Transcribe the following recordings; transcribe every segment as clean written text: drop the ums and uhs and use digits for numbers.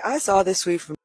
I saw this tweet from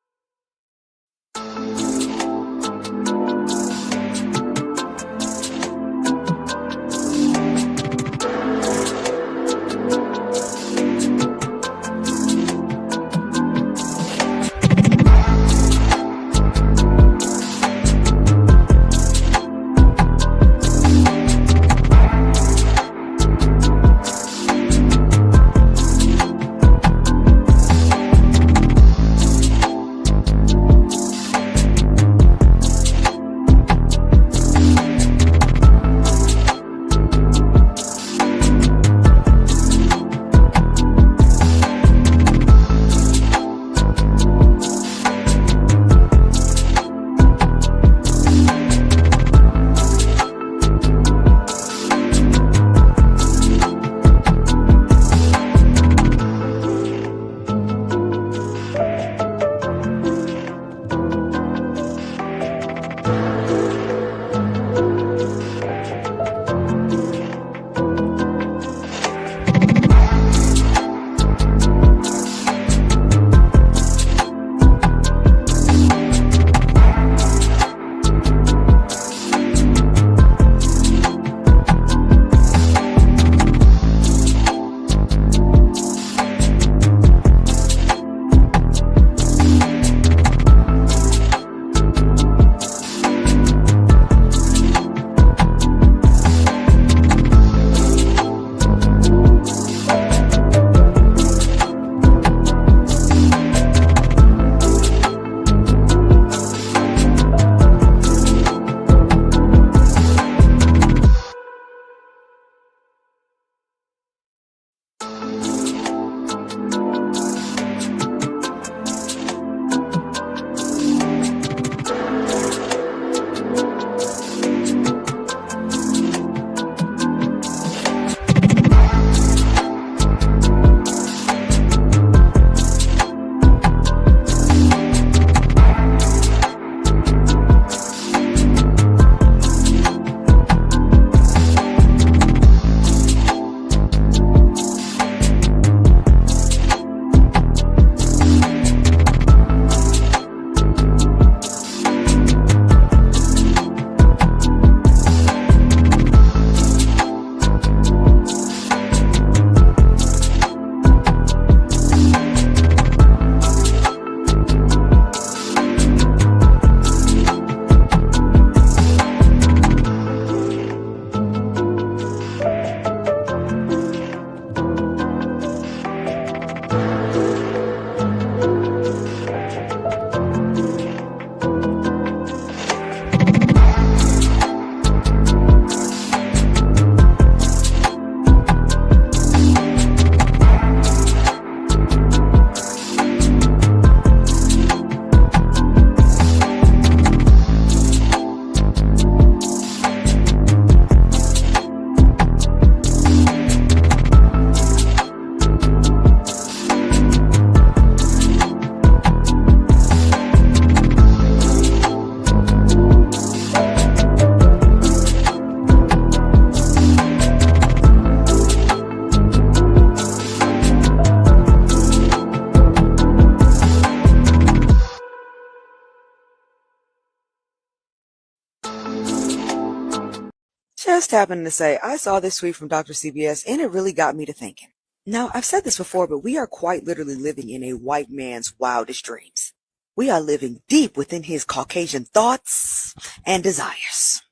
just happened to say, I saw this tweet from Dr. CBS and it really got me to thinking. Now, I've said this before, but we are quite literally living in a white man's wildest dreams. We are living deep within his Caucasian thoughts and desires.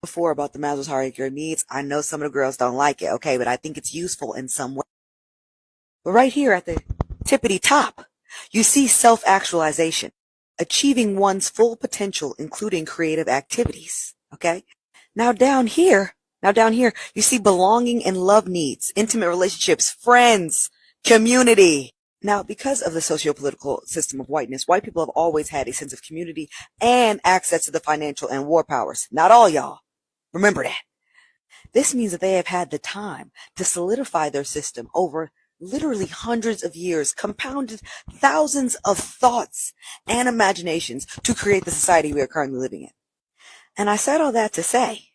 Before about the Maslow's hierarchy of needs, I know some of the girls don't like it, okay, but I think it's useful in some way. But right here at the tippity top, you see self-actualization, achieving one's full potential, including creative activities, okay? Now down here, you see belonging and love needs, intimate relationships, friends, community. Now, because of the socio-political system of whiteness, white people have always had a sense of community and access to the financial and war powers. Not all y'all. Remember that. This means that they have had the time to solidify their system over literally hundreds of years, compounded thousands of thoughts and imaginations to create the society we are currently living in. And I said all that to say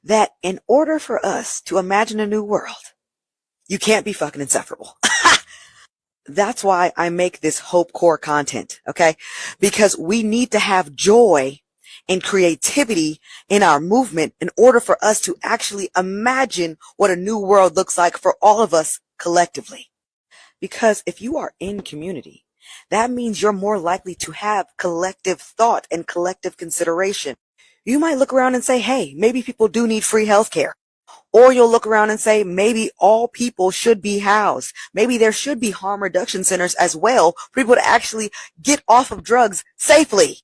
that in order for us to imagine a new world, you can't be fucking insufferable. That's why I make this Hope Core content, okay? Because we need to have joy and creativity in our movement in order for us to actually imagine what a new world looks like for all of us collectively. Because if you are in community, that means you're more likely to have collective thought and collective consideration. You might look around and say, hey, maybe people do need free healthcare. Or you'll look around and say, maybe all people should be housed. Maybe there should be harm reduction centers as well for people to actually get off of drugs safely.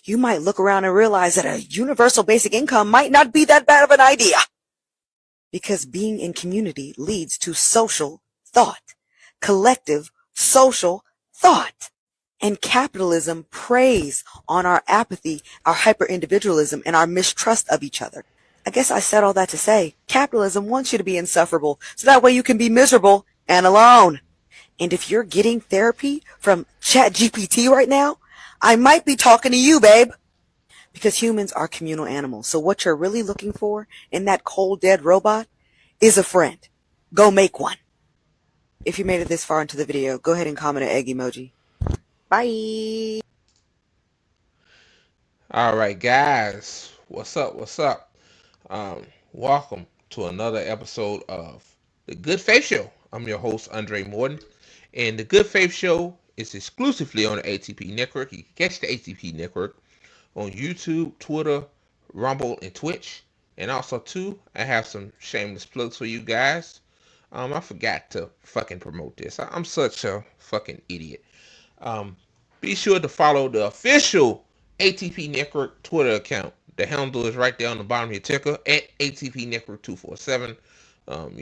You might look around and realize that a universal basic income might not be that bad of an idea. Because being in community leads to social thought, collective social thought. And capitalism preys on our apathy, our hyper-individualism, and our mistrust of each other. I guess I said all that to say, capitalism wants you to be insufferable, so that way you can be miserable and alone. And if you're getting therapy from ChatGPT right now, I might be talking to you, babe. Because humans are communal animals, so what you're really looking for in that cold, dead robot is a friend. Go make one. If you made it this far into the video, go ahead and comment an egg emoji. Bye. All right, guys, what's up? What's up? Welcome to another episode of the Good Faith Show. I'm your host, Andre Morton, and the Good Faith Show is exclusively on the ATP Network. You can catch the ATP Network on YouTube, Twitter, Rumble, and Twitch. And also, too, I have some shameless plugs for you guys. I forgot to fucking promote this. I'm such a fucking idiot. Um, be sure to follow the official ATP Network Twitter account. The handle is right there on the bottom of your ticker at ATP Network 247. I'm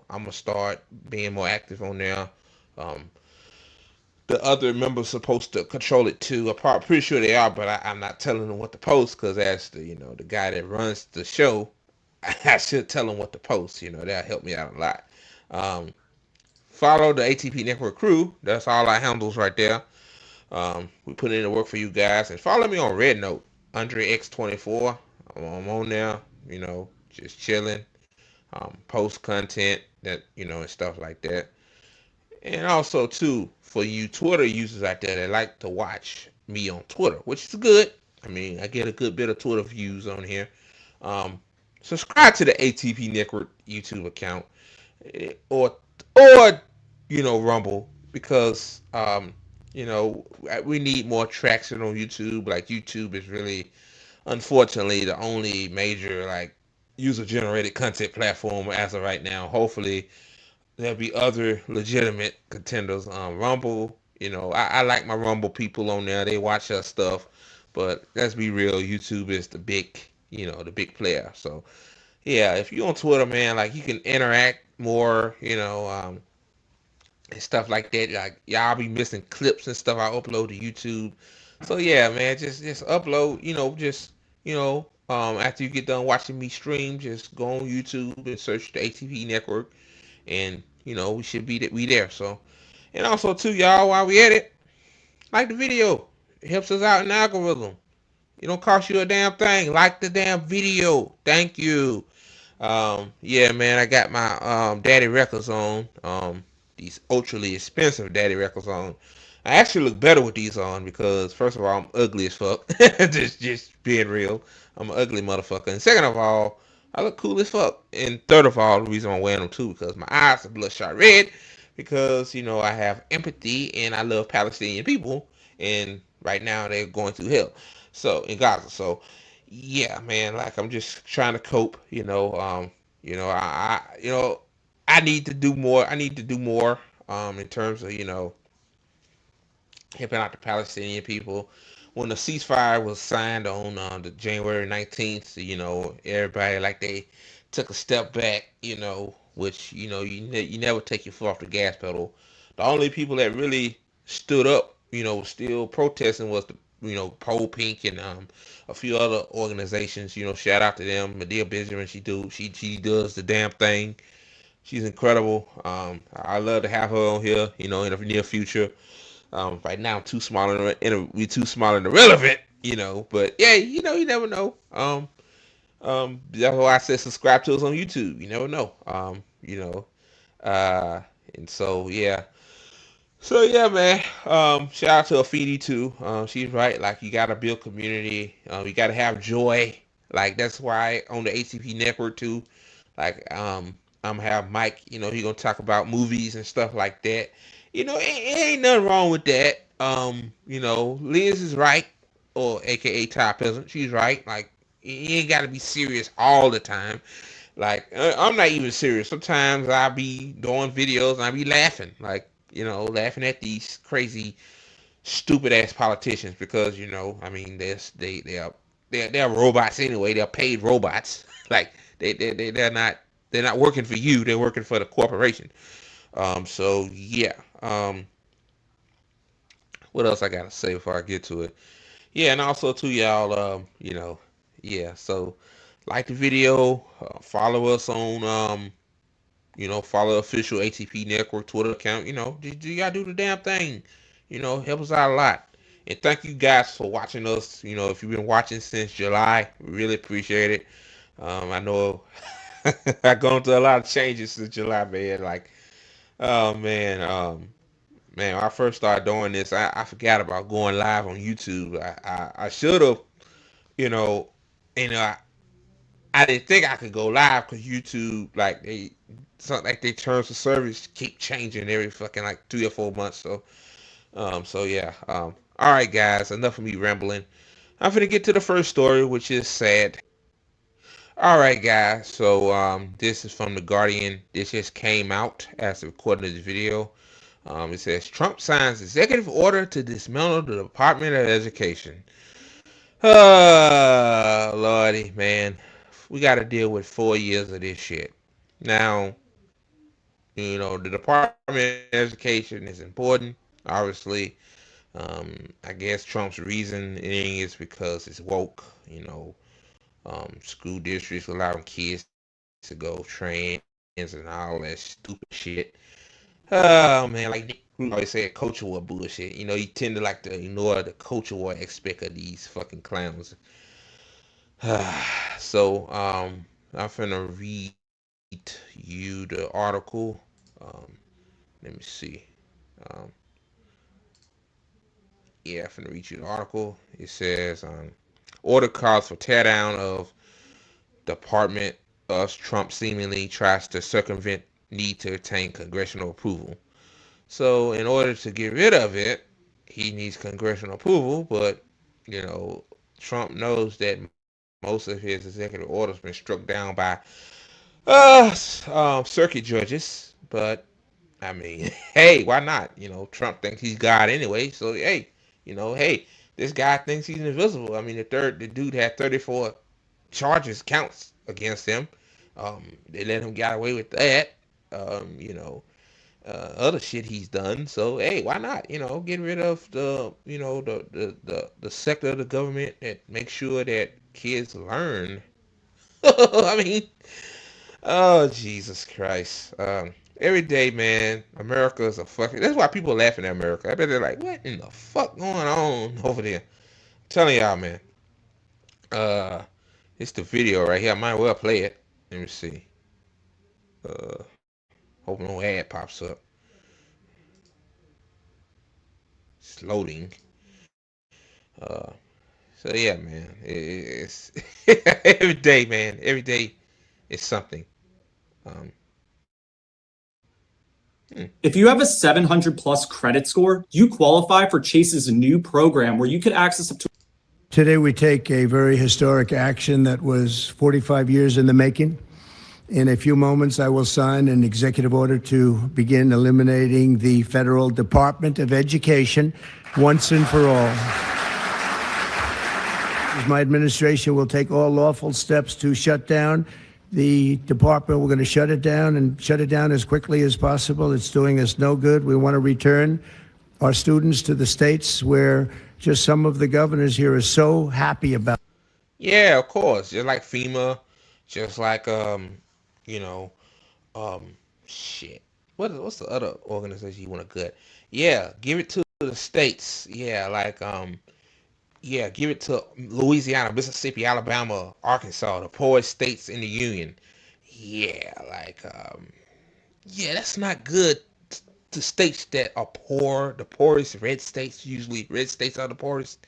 gonna start being more active on there. Um, the other members supposed to control it too. I'm pretty sure they are, but I'm not telling them what to post because as the guy that runs the show, I should tell them what to post. That'll help me out a lot. Um, Follow the ATP Network crew. That's all our handles right there. We put in the work for you guys. And follow me on Red Note, Andre X24. I'm on there, just chilling. Post content and stuff like that. And also, too, for you Twitter users out there that like to watch me on Twitter, which is good. I mean, I get a good bit of Twitter views on here. Um, Subscribe to the ATP Network YouTube account or Rumble because we need more traction on YouTube. Like YouTube is really, unfortunately, the only major like user generated content platform as of right now. Hopefully, there'll be other legitimate contenders. Rumble, I like my Rumble people on there. They watch our stuff, but let's be real, YouTube is the big player. So yeah, if you're on Twitter, man, like you can interact more, and stuff like that. Like y'all be missing clips and stuff I upload to YouTube. So yeah, man, just upload. After you get done watching me stream, just go on YouTube and search the ATP Network, and we should be there. So, and also too, y'all, while we at it, like the video. It helps us out in the algorithm. It don't cost you a damn thing. Like the damn video. Thank you. Yeah, man, I got my Daddy Records on. These ultraly expensive Daddy Records on. I actually look better with these on because first of all, I'm ugly as fuck. just being real, I'm an ugly motherfucker. And second of all, I look cool as fuck. And third of all, the reason I'm wearing them too because my eyes are bloodshot red because I have empathy and I love Palestinian people. And right now they're going through hell. So in Gaza. So yeah, man, like I'm just trying to cope, I need to do more. I need to do more in terms of, helping out the Palestinian people. When the ceasefire was signed on the January 19th, everybody like they took a step back, which, you never take your foot off the gas pedal. The only people that really stood up, still protesting was the, Pole Pink and a few other organizations, shout out to them. Medea Benjamin, she does the damn thing. She's incredible. I love to have her on here, in the near future. Right now, I'm too small we too small and irrelevant, But yeah, you never know. That's why I said subscribe to us on YouTube. You never know. Uh, and so yeah. So yeah, man. Shout out to Afidi too. She's right. Like you gotta build community. You gotta have joy. Like that's why on the ACP network too. Like I'm gonna have Mike. He gonna talk about movies and stuff like that. It ain't nothing wrong with that. Liz is right, or AKA Ty Peasant. She's right. Like you ain't gotta be serious all the time. Like I'm not even serious. Sometimes I be doing videos and I be laughing, like laughing at these crazy, stupid ass politicians because I mean, they're robots anyway. They're paid robots. Like they're not working for you. They're working for the corporation. So yeah. What else I gotta say before I get to it? Yeah, and also to y'all, yeah. So like the video, follow us on follow the official ATP Network Twitter account. You gotta do the damn thing. Help us out a lot. And thank you guys for watching us. If you've been watching since July, we really appreciate it. I know I've gone through a lot of changes since July, man. Like, oh man, man, when I first started doing this, I forgot about going live on YouTube. I should have, you know, you know, I didn't think I could go live because YouTube, like something like their terms of service keep changing every fucking like 3 or 4 months. So yeah. All right, guys, enough of me rambling. I'm gonna get to the first story, which is sad. All right, guys. So this is from the Guardian. This just came out as of recording this video. It says Trump signs executive order to dismantle the Department of Education. Lordy, man, we got to deal with 4 years of this shit. Now, the Department of Education is important, obviously. I guess Trump's reasoning is because it's woke. School districts allowing kids to go trans and all that stupid shit. Oh man, like Nick always said, culture war bullshit. You tend to like to ignore the culture war aspect of these fucking clowns. I'm finna read you the article. Um, Let me see. Um, yeah, I'm finna read you the article. It says, order calls for teardown of department as Trump seemingly tries to circumvent need to obtain congressional approval. So, in order to get rid of it, he needs congressional approval, but, you know, Trump knows that most of his executive orders been struck down by circuit judges, but I mean, hey, why not? Trump thinks he's God anyway, so hey, this guy thinks he's invisible. I mean, the dude had 34 charges counts against him. They let him get away with that. Um, you know, Other shit he's done. So hey, why not? Get rid of the sector of the government that makes sure that kids learn. I mean, oh Jesus Christ. Every day, man, America is a fucking. That's why people are laughing at America. I bet they're like, what in the fuck going on over there? I'm telling y'all, man. Uh, it's the video right here. I might well play it. Let me see. Hope no ad pops up. It's loading. Uh, so yeah, man. It's every day, man. Every day is something. Um, hmm. If you have a 700 plus credit score, you qualify for Chase's new program where you could access up to. Today, we take a very historic action that was 45 years in the making. In a few moments, I will sign an executive order to begin eliminating the Federal Department of Education once and for all. My administration will take all lawful steps to shut down the department. We're going to shut it down and shut it down as quickly as possible. It's doing us no good. We want to return our students to the states where just some of the governors here are so happy about. Yeah, of course. Just like FEMA, just like you know, shit. What's the other organization you want to cut? Yeah, give it to the states. Yeah, give it to Louisiana, Mississippi, Alabama, Arkansas, the poorest states in the union. Yeah, yeah, that's not good. to states that are poor, the poorest red states, usually red states are the poorest.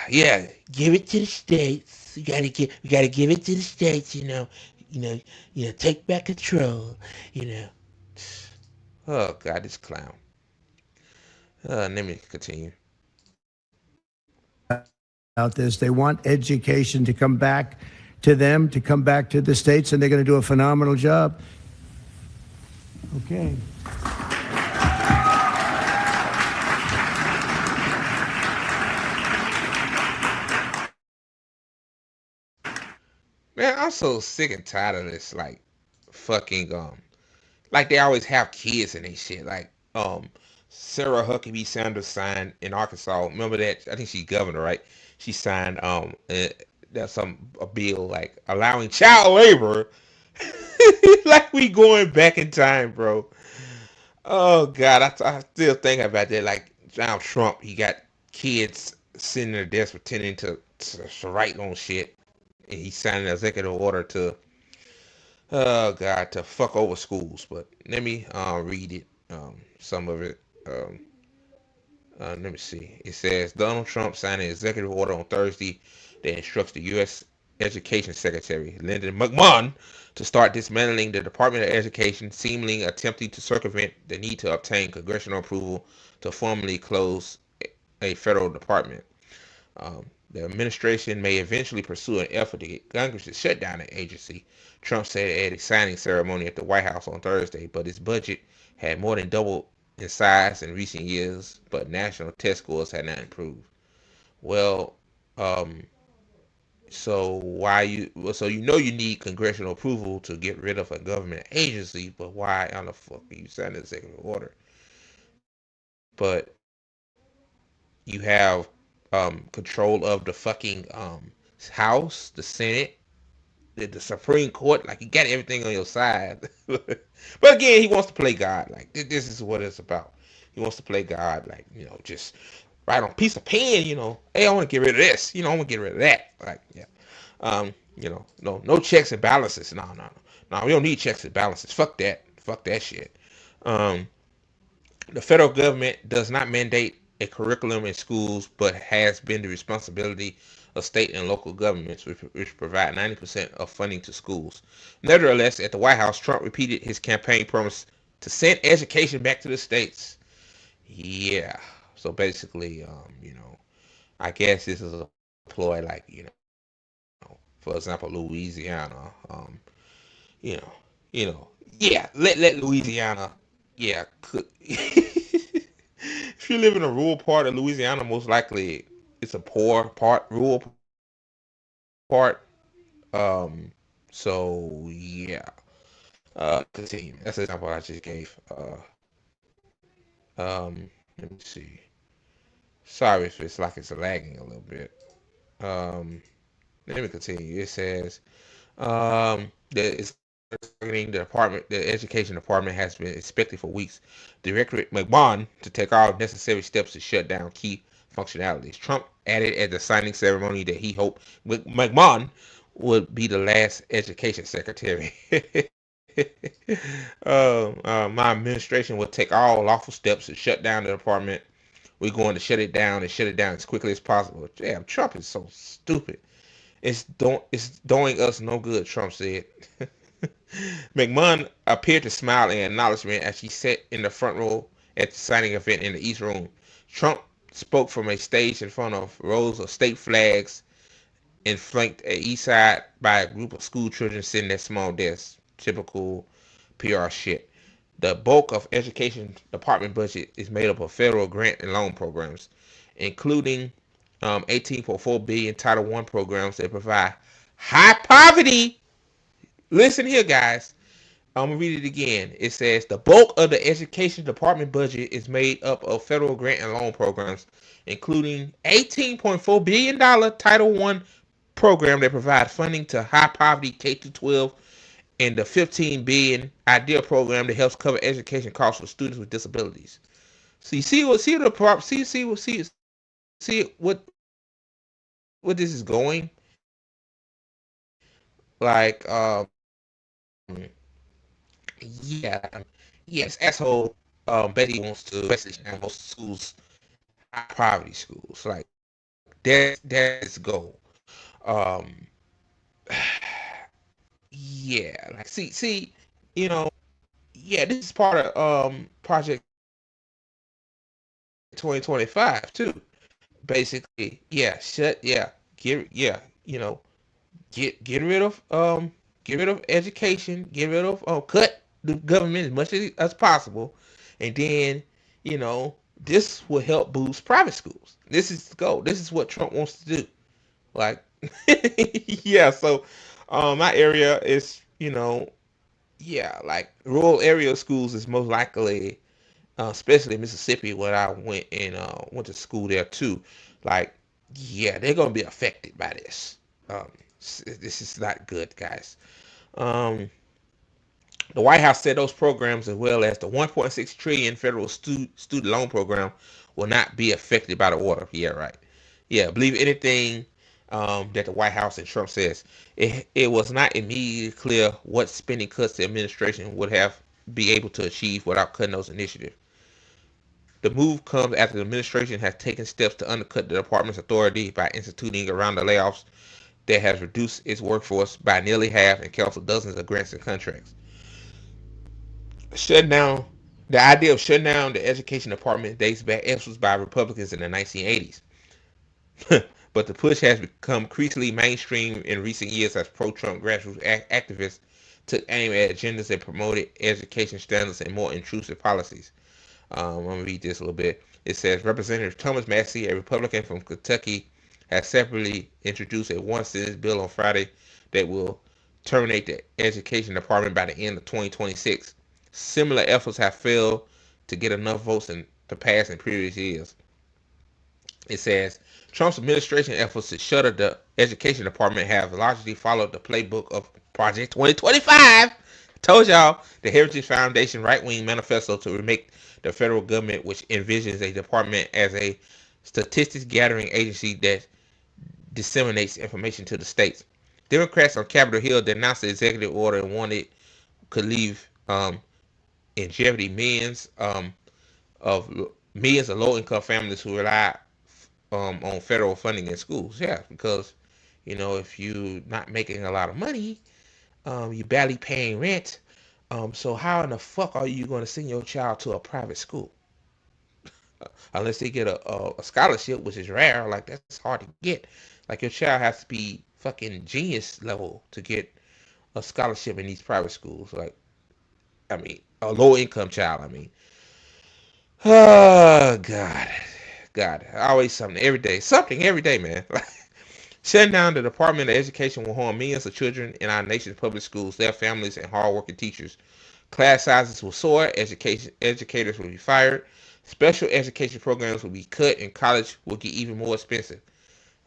Yeah, give it to the states. We gotta give it to the states. You know, take back control. You know. Oh God, this clown. Let me continue. Out this. They want education to come back to them, to come back to the states, and they're going to do a phenomenal job. Okay. Man, I'm so sick and tired of this. Like, fucking like they always have kids and they shit. Like, Sarah Huckabee Sanders signed in Arkansas. Remember that? I think she's governor, right? She signed that's a bill like allowing child labor. Like we going back in time, bro. Oh God, I still think about that. Like Donald Trump, he got kids sitting at their desk pretending to write on shit, and he signed an executive order to, oh God, to fuck over schools. But let me read it, some of it. Let me see. It says Donald Trump signed an executive order on Thursday that instructs the U.S. Education Secretary, Lyndon McMahon, to start dismantling the Department of Education, seemingly attempting to circumvent the need to obtain congressional approval to formally close a federal department. The administration may eventually pursue an effort to get Congress to shut down the agency, Trump said at a signing ceremony at the White House on Thursday, but its budget had more than doubled in size in recent years, but national test scores had not improved. Well, um, so you know you need congressional approval to get rid of a government agency, but why on the fuck are you signing an executive order? But you have control of the fucking House, the Senate, the Supreme Court. Like you got everything on your side. But again, he wants to play God. Like this is what it's about. He wants to play God. Like just write on a piece of pen. Hey, I want to get rid of this. I want to get rid of that. Like yeah. No checks and balances. No. We don't need checks and balances. Fuck that. Fuck that shit. Um, the federal government does not mandate a curriculum in schools, but has been the responsibility of state and local governments, which provide 90% of funding to schools. Nevertheless, at the White House, Trump repeated his campaign promise to send education back to the states. Yeah. So basically, I guess this is a ploy, like, for example, Louisiana, you know, yeah, let Louisiana, yeah, could. If you live in a rural part of Louisiana, most likely it's a poor part, rural part. Um, so yeah. Continue. That's the example I just gave. Let me see. Sorry if it's like it's lagging a little bit. Um, Let me continue. It says, that it's targeting the department. The education department has been expected for weeks. Director McMahon to take all necessary steps to shut down key functionalities. Trump added at the signing ceremony that he hoped McMahon would be the last education secretary. My administration will take all lawful steps to shut down the department. We're going to shut it down and shut it down as quickly as possible. Damn, Trump is so stupid. It's doing us no good, Trump said. McMahon appeared to smile in acknowledgement as she sat in the front row at the signing event in the East Room. Trump spoke from a stage in front of rows of state flags and flanked at east side by a group of school children sitting at small desks. Typical PR shit. The bulk of education department budget is made up of federal grant and loan programs, including 18.4 billion Title I programs that provide high poverty. Listen here, guys. I'm gonna read it again. It says the bulk of the education department budget is made up of federal grant and loan programs, including $18.4 billion Title I program that provides funding to high poverty K through 12, and the $15 billion IDEA program that helps cover education costs for students with disabilities. So you see what this is going. Like, yeah, yes, asshole basically wants to basically shut down most schools, high poverty schools. Like that's his goal. Um, yeah, like you know, yeah, this is part of Project 2025 too. Basically, yeah, you know, get rid of education, get rid of cut the government as much as possible, and then you know this will help boost private schools. This is the goal. This is what Trump wants to do. Like, yeah. So, my area is yeah, like rural area schools is most likely, especially Mississippi, where I went to school there too. Like, yeah, they're gonna be affected by this. Um, this is not good, guys. Um, the White House said those programs, as well as the 1.6 trillion federal student loan program, will not be affected by the order. Yeah, right. Yeah, believe anything that the White House and Trump says. It was not immediately clear what spending cuts the administration would have be able to achieve without cutting those initiatives. The move comes after the administration has taken steps to undercut the department's authority by instituting a round of layoffs that has reduced its workforce by nearly half and canceled dozens of grants and contracts. Shutting down the idea of shutting down the education department dates back efforts by Republicans in the 1980s. But the push has become increasingly mainstream in recent years as pro-Trump grassroots activists took aim at agendas that promoted education standards and more intrusive policies. I'm going to read this a little bit. It says Representative Thomas Massie, a Republican from Kentucky, has separately introduced a one-sentence bill on Friday that will terminate the education department by the end of 2026. Similar efforts have failed to get enough votes to pass in previous years. It says Trump's administration efforts to shutter the education department have largely followed the playbook of Project 2025. I told y'all, the Heritage Foundation right-wing manifesto to remake the federal government, which envisions a department as a statistics gathering agency that disseminates information to the states. Democrats on Capitol Hill denounced the executive order and wanted could leave in jeopardy of millions of low-income families who rely on federal funding in schools. Yeah, because if you're not making a lot of money, you're barely paying rent. So how in the fuck are you going to send your child to a private school? Unless they get a scholarship, which is rare. Like that's hard to get. Like your child has to be fucking genius level to get a scholarship in these private schools. Like I mean, a low income child. I mean, oh God, always something every day, man. Shutting down the Department of Education will harm millions of children in our nation's public schools, their families, and hardworking teachers. Class sizes will soar, educators will be fired, special education programs will be cut, and college will get even more expensive.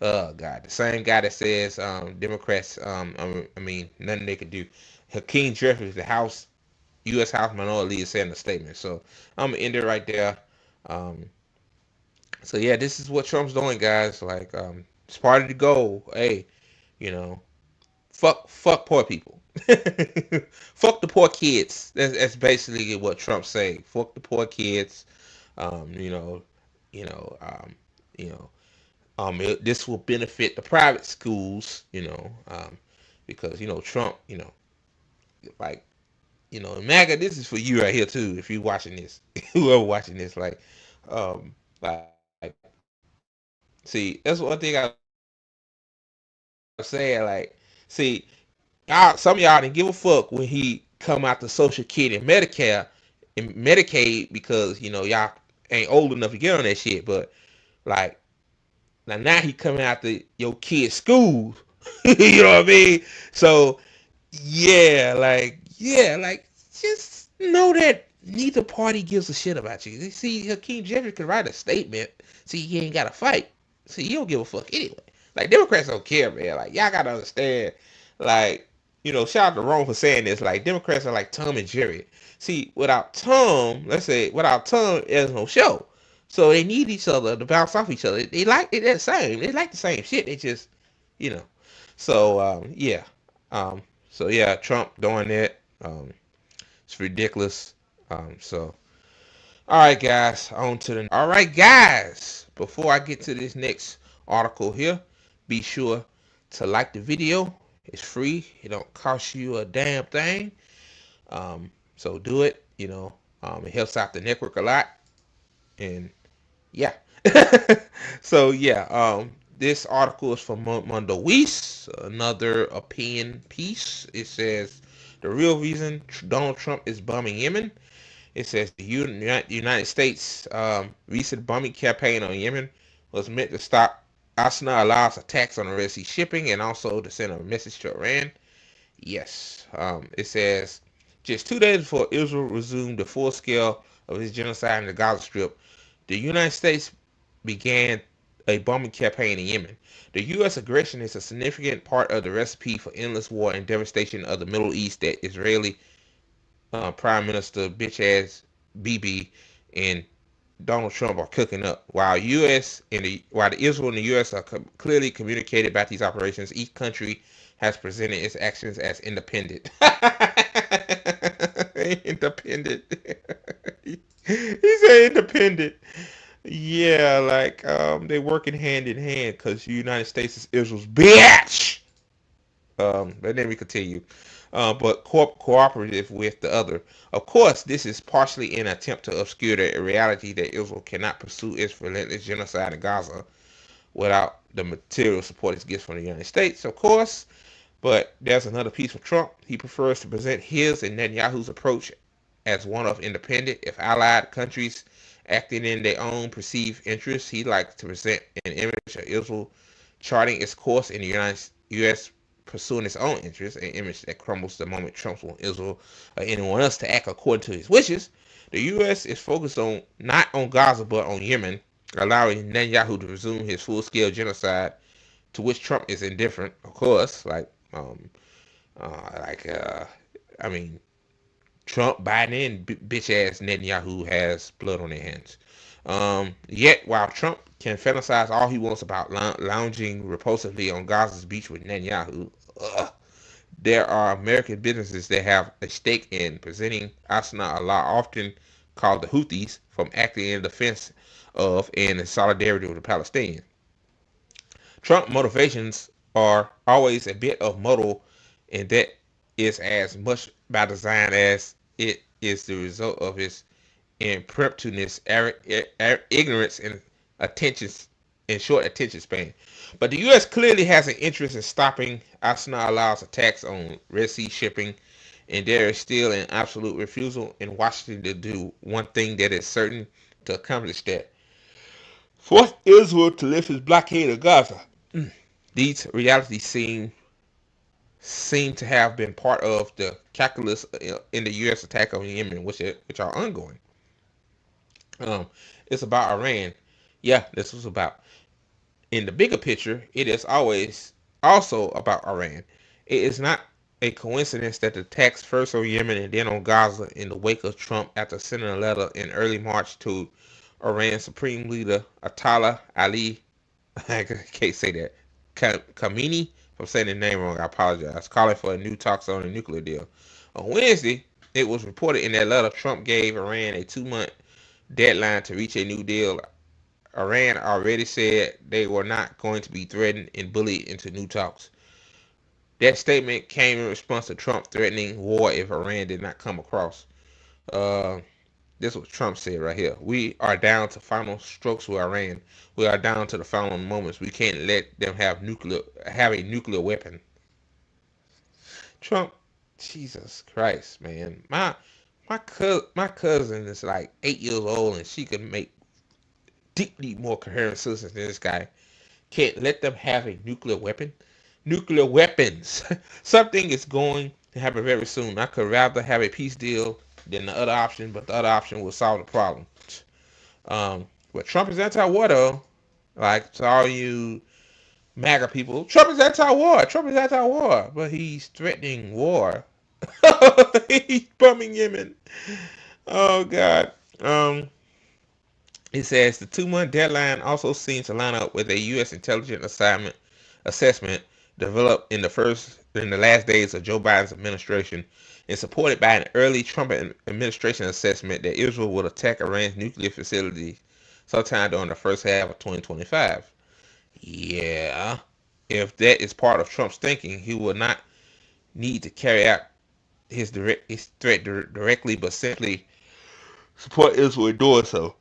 Oh God, the same guy that says Democrats, nothing they could do. Hakeem Jeffries, the U.S. House Minority Leader, said in a statement. So I'm gonna end it right there. Um, so yeah, this is what Trump's doing, guys. Like, it's part of the goal. Hey, you know, fuck poor people. Fuck the poor kids. That's basically what Trump's saying. Fuck the poor kids. Um, you know, you know, um, you know, this will benefit the private schools. Because Trump. Like, MAGA. This is for you right here too. If you're watching this, whoever watching this, like, see, that's one thing I saying. Like, see, some of y'all didn't give a fuck when he come out the Social Security and Medicare and Medicaid because y'all ain't old enough to get on that shit. But like now he coming out to your kids' school. You know what I mean? So like just know that neither party gives a shit about you. See, Hakeem Jeffries can write a statement. See, he ain't got to fight. See, he don't give a fuck anyway. Like, Democrats don't care, man. Like, y'all gotta understand. Like, shout out to Rome for saying this. Like, Democrats are like Tom and Jerry. See, without Tom, there's no show. So they need each other to bounce off each other. They like it the same. They like the same shit. They just, you know. So yeah. So yeah, Trump doing that. It's ridiculous. So, all right, guys, all right, guys, before I get to this next article here, be sure to like the video. It's free. It don't cost you a damn thing. So do it. It helps out the network a lot. And yeah. So yeah, this article is from Mondo Weiss, another opinion piece. It says the real reason Donald Trump is bombing Yemen. It says the United States recent bombing campaign on Yemen was meant to stop Asna Allah's attacks on the Red Sea shipping and also to send a message to Iran. Yes. It says just 2 days before Israel resumed the full scale of its genocide in the Gaza Strip, the United States began a bombing campaign in Yemen. The U.S. aggression is a significant part of the recipe for endless war and devastation of the Middle East that Israeli Prime Minister bitch-ass Bibi and Donald Trump are cooking up. While the Israel and the U.S. are clearly communicated about these operations, each country has presented its actions as independent. Independent. He said independent. Yeah, like they're working hand in hand because the United States is Israel's bitch. But then we continue. But cooperative with the other. Of course, this is partially an attempt to obscure the reality that Israel cannot pursue its relentless genocide in Gaza without the material support it gets from the United States, of course. But there's another piece for Trump. He prefers to present his and Netanyahu's approach as one of independent, if allied countries acting in their own perceived interests. He likes to present an image of Israel charting its course in the U.S. pursuing its own interests, an image that crumbles the moment Trump wants Israel or anyone else to act according to his wishes. The U.S. is focused not on Gaza but on Yemen, allowing Netanyahu to resume his full-scale genocide, to which Trump is indifferent, of course. Trump, Biden, and bitch-ass Netanyahu has blood on their hands. Yet, while Trump can fantasize all he wants about lounging repulsively on Gaza's beach with Netanyahu, there are American businesses that have a stake in preventing Asna Allah, often called the Houthis, from acting in defense of and in solidarity with the Palestinians. Trump motivations are always a bit of muddle, and that is as much by design as it is the result of his impromptuness, ignorance, and short attention span. But the U.S. clearly has an interest in stopping Asna Allah's attacks on Red Sea shipping, and there is still an absolute refusal in Washington to do one thing that is certain to accomplish that: force Israel to lift his blockade of Gaza. These realities seem to have been part of the calculus in the U.S. attack on Yemen, which are ongoing. It's about Iran. Yeah, this was about. In the bigger picture, it is always also about Iran. It is not a coincidence that the attacks first on Yemen and then on Gaza in the wake of Trump after sending a letter in early March to Iran's Supreme Leader Ayatollah Ali, I can't say that, Khamenei. If I'm saying the name wrong, I apologize, calling for a new talks on a nuclear deal. On Wednesday, it was reported in that letter Trump gave Iran a 2-month deadline to reach a new deal. Iran already said they were not going to be threatened and bullied into new talks. That statement came in response to Trump threatening war if Iran did not come across. This is what Trump said right here. We are down to final strokes with Iran. We are down to the final moments. We can't let them have a nuclear weapon. Trump, Jesus Christ, man. My cousin is like 8 years old and she can make deeply more coherent sentences than this guy. Can't let them have a nuclear weapon. Nuclear weapons. Something is going to happen very soon. I could rather have a peace deal than the other option, but the other option will solve the problem. But Trump is anti-war though. Like, to all you MAGA people, Trump is anti-war. Trump is anti-war, but he's threatening war. He's bombing Yemen. Oh God. It says the 2-month deadline also seems to line up with a U.S. intelligence assessment developed in the last days of Joe Biden's administration, and supported by an early Trump administration assessment that Israel would attack Iran's nuclear facilities sometime during the first half of 2025. Yeah, if that is part of Trump's thinking, he will not need to carry out his threat directly, but simply support Israel in doing so.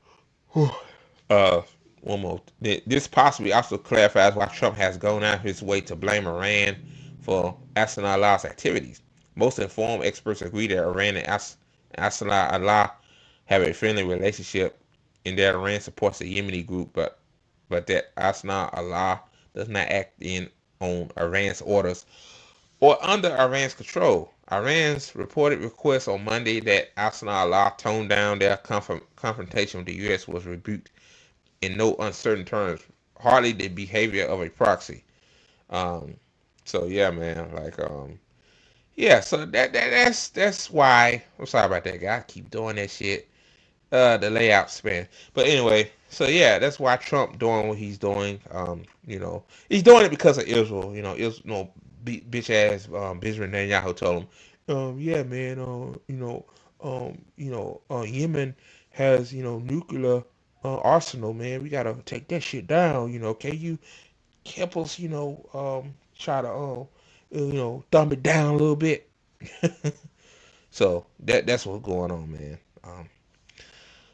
Uh, One more. This possibly also clarifies why Trump has gone out of his way to blame Iran for Allah's activities. Most informed experts agree that Iran and Allah have a friendly relationship, and that Iran supports the Yemeni group, but that Allah does not act in on Iran's orders or under Iran's control. Iran's reported request on Monday that Allah tone down their confrontation with the U.S. was rebuked in no uncertain terms, hardly the behavior of a proxy. Um, so yeah, man, yeah. So that's why. I'm sorry about that, guy. I keep doing that shit. The layout span. But anyway, so yeah, that's why Trump doing what he's doing. He's doing it because of Israel. Bitch ass Benjamin Netanyahu told him, yeah, man, Yemen has nuclear arsenal, man. We gotta take that shit down. Can you help us? Try to dumb it down a little bit. So that's what's going on, man.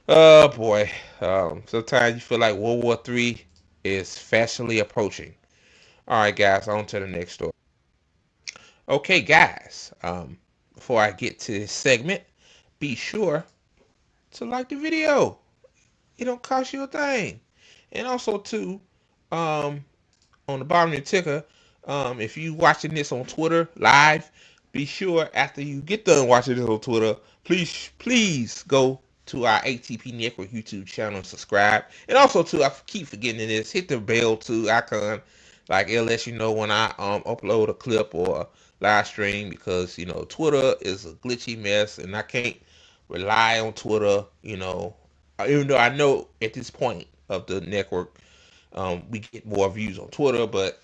Oh boy. Sometimes you feel like World War III is fastly approaching. All right, guys, on to the next story. Okay, guys. Before I get to this segment, be sure to like the video. It don't cost you a thing. And also too, um, on the bottom of your ticker, if you watching this on Twitter live, be sure after you get done watching this on Twitter, please go to our ATP Network YouTube channel and subscribe. And also too, I keep forgetting this, hit the bell too icon, like it'll let you know when I upload a clip or a live stream, because Twitter is a glitchy mess and I can't rely on Twitter. Even though I know at this point of the network, we get more views on Twitter, but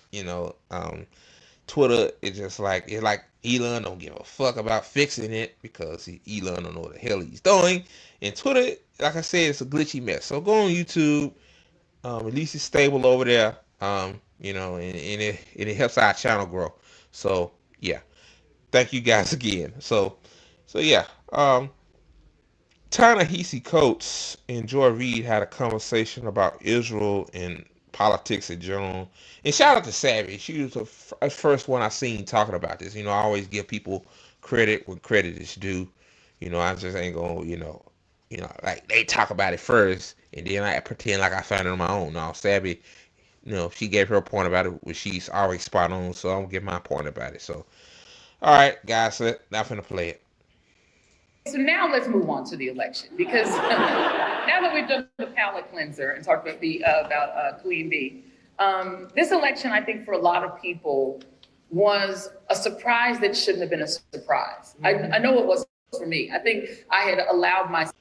Twitter is just it's like Elon don't give a fuck about fixing it, because Elon don't know what the hell he's doing. And Twitter, like I said, it's a glitchy mess. So go on YouTube. At least it's stable over there. And it helps our channel grow. So yeah, thank you guys again. So yeah. Ta-Nehisi Coates and Joy Reid had a conversation about Israel and politics in general. And shout out to Savvy. She was the first one I seen talking about this. I always give people credit when credit is due. I just ain't gonna, like they talk about it first, and then I pretend like I found it on my own. No, Savvy, she gave her point about it, which she's always spot on. So I'm gonna give my point about it. So, all right, guys, now I'm finna play it. So now let's move on to the election, because now that we've done the palate cleanser and talked about Queen Bee, this election, I think for a lot of people, was a surprise that shouldn't have been a surprise. I know it was for me. I think I had allowed myself.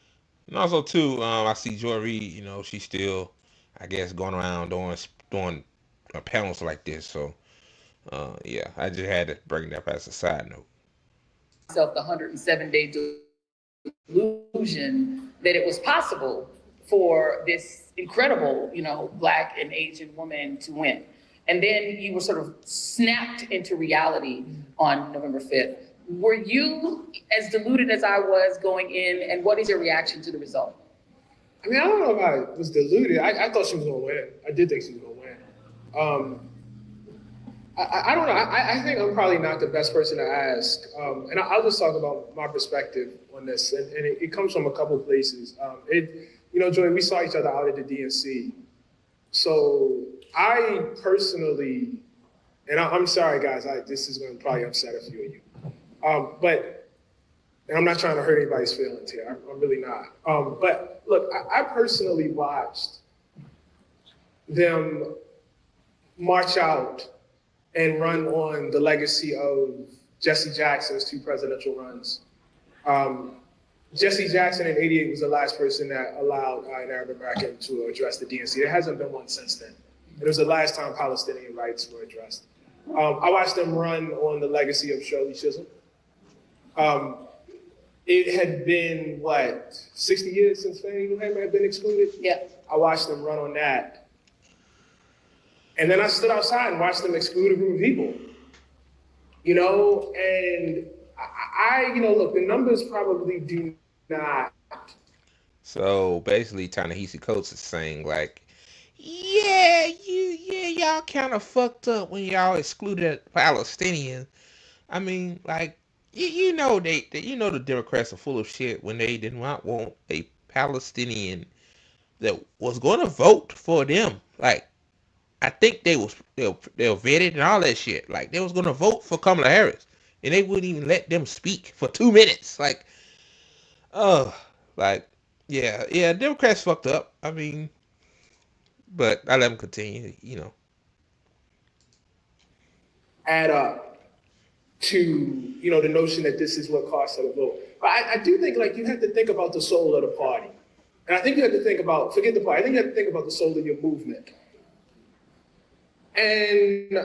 And also too, I see Joy Reid. She's still, I guess, going around doing panels like this. So yeah, I just had to bring that up as a side note. The 107-day delusion that it was possible for this incredible, Black and Asian woman to win. And then you were sort of snapped into reality on November 5th. Were you as deluded as I was going in, and what is your reaction to the result? I mean, I don't know if I was deluded. I thought she was going to win. I did think she was going to win. I don't know. I think I'm probably not the best person to ask. And I'll just talk about my perspective on this. And it comes from a couple of places. Joy, we saw each other out at the DNC. So I personally, and I'm sorry, guys, this is going to probably upset a few of you. And I'm not trying to hurt anybody's feelings here. I'm really not. But look, I personally watched them march out and run on the legacy of Jesse Jackson's 2 presidential runs. Jesse Jackson in '88 was the last person that allowed an Arab American to address the DNC. There hasn't been one since then. It was the last time Palestinian rights were addressed. I watched them run on the legacy of Shirley Chisholm. It had been, what, 60 years since Fannie Lou Hamer had been excluded? Yeah. I watched them run on that. And then I stood outside and watched them exclude a group of people. You know, and look, the numbers probably do not. So basically, Ta-Nehisi Coates is saying like, yeah, y'all kind of fucked up when y'all excluded Palestinians. I mean, like, you know the Democrats are full of shit when they did not want a Palestinian that was going to vote for them. Like, I think they were vetted and all that shit. Like, they was going to vote for Kamala Harris, and they wouldn't even let them speak for 2 minutes. Like, oh, like, yeah, Democrats fucked up. I mean, but I let them continue. You know, Add up to, the notion that this is what costs her to vote. But I do think, like, you have to think about the soul of the party. And I think you have to think about, forget the party, I think you have to think about the soul of your movement. And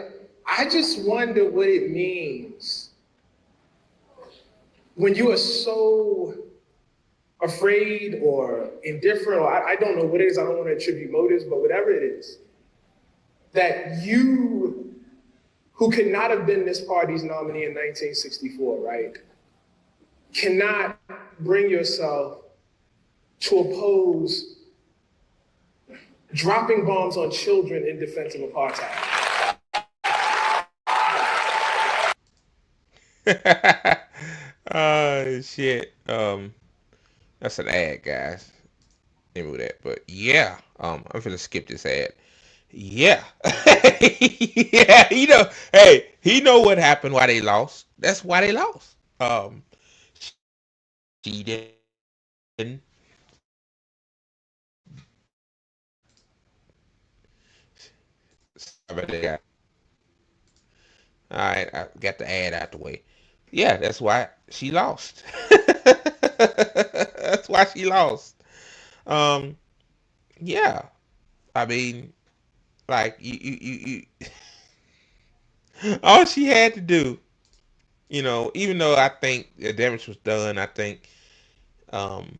I just wonder what it means when you are so afraid or indifferent, or I don't know what it is, I don't want to attribute motives, but whatever it is, that you, who could not have been this party's nominee in 1964, right, cannot bring yourself to oppose dropping bombs on children in defense of apartheid. Oh shit. That's an ad, guys. Remember that. But yeah, I'm gonna skip this ad. Yeah. Yeah, hey, he know what happened, why they lost. That's why they lost. She didn't. Sorry about that. All right, I got the ad out the way. Yeah, that's why she lost. That's why she lost. Um, yeah. I mean, like all she had to do, even though I think the damage was done, I think, um,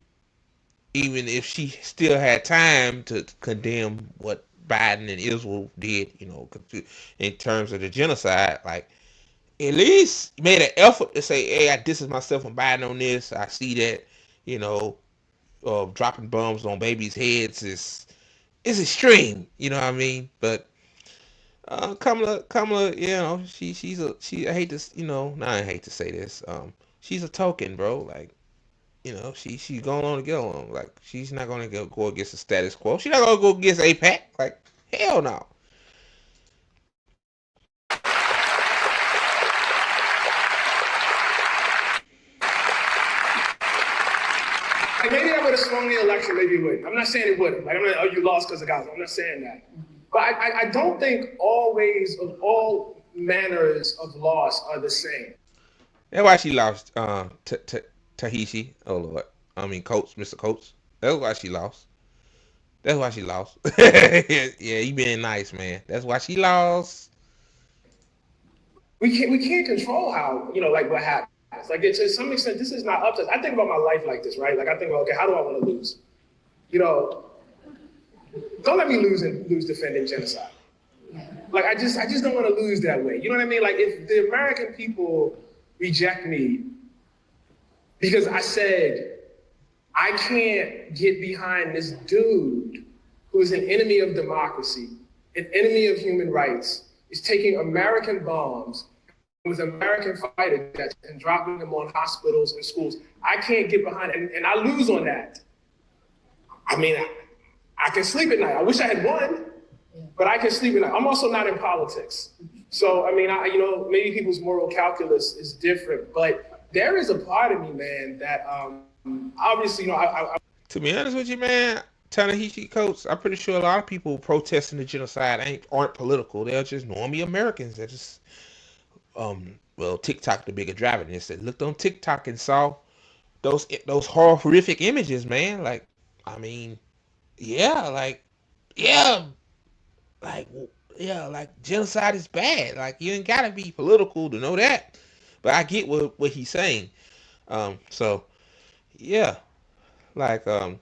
even if she still had time to condemn what Biden and Israel did, in terms of the genocide, like, at least made an effort to say, hey, I distance myself from Biden on this. I see that, you know, dropping bombs on babies' heads is extreme. You know what I mean? But Kamala, she. I hate to, I hate to say this. She's a token, bro. Like, she's going on to get along. Like, she's not gonna go against the status quo. She's not gonna go against APAC. Like, hell no. Like, maybe I would have swung the election, maybe it wouldn't. I'm not saying it wouldn't. Like, I'm not, oh, you lost because of Gaza. I'm not saying that. But I don't think always of all manners of loss are the same. That's why she lost Ta-Nehisi. Oh Lord. I mean Coates, Mr. Coates. That's why she lost. That's why she lost. Yeah, he being nice, man. That's why she lost. We can't control how, like what happens. Like, to some extent, this is not up to us. I think about my life like this, right? Like, I think about, okay, how do I want to lose? Don't let me lose defending genocide. Like, I just don't want to lose that way. You know what I mean? Like, if the American people reject me because I said, I can't get behind this dude who is an enemy of democracy, an enemy of human rights, is taking American bombs with American fighter jets and dropping them on hospitals and schools. I can't get behind it, and I lose on that. I mean, I can sleep at night. I wish I had won, but I can sleep at night. I'm also not in politics. So, I mean, maybe people's moral calculus is different, but there is a part of me, man, that obviously, To be honest with you, man, Ta-Nehisi Coates, I'm pretty sure a lot of people protesting the genocide aren't political. They're just normally Americans. They're just, TikTok the bigger driver. They said looked on TikTok and saw those horrific images, man. Like, I mean, yeah, like genocide is bad. Like, you ain't gotta be political to know that. But I get what he's saying. So yeah, like here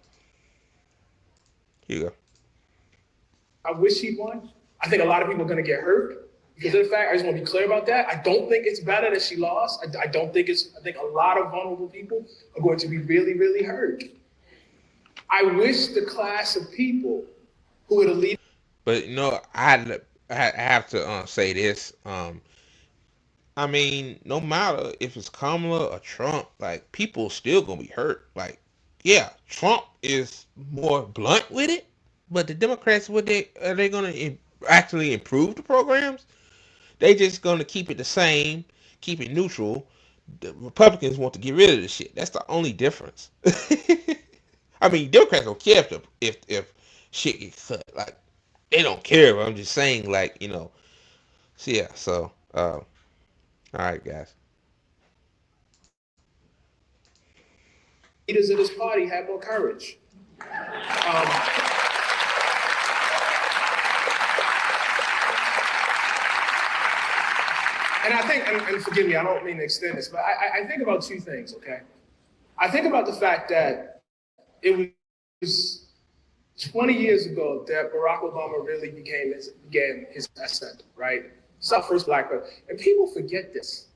you go. I wish he won. I think a lot of people are going to get hurt because of the fact. I just want to be clear about that. I don't think it's better that she lost. I don't think it's. I think a lot of vulnerable people are going to be really, really hurt. I wish the class of people who would have lead. But I have to say this. I mean, no matter if it's Kamala or Trump, like people still gonna be hurt. Like, yeah, Trump is more blunt with it, but the Democrats, what they are they gonna actually improve the programs? They just gonna keep it the same, keep it neutral. The Republicans want to get rid of the shit. That's the only difference. I mean, Democrats don't care if shit gets cut. Like, they don't care. But I'm just saying, like, So yeah. So, all right, guys. Leaders of this party had more courage. Um, and I think, and forgive me, I don't mean to extend this, but I think about two things, okay? I think about the fact that it was 20 years ago that Barack Obama really began his ascent, right? It's our first black president. And people forget this.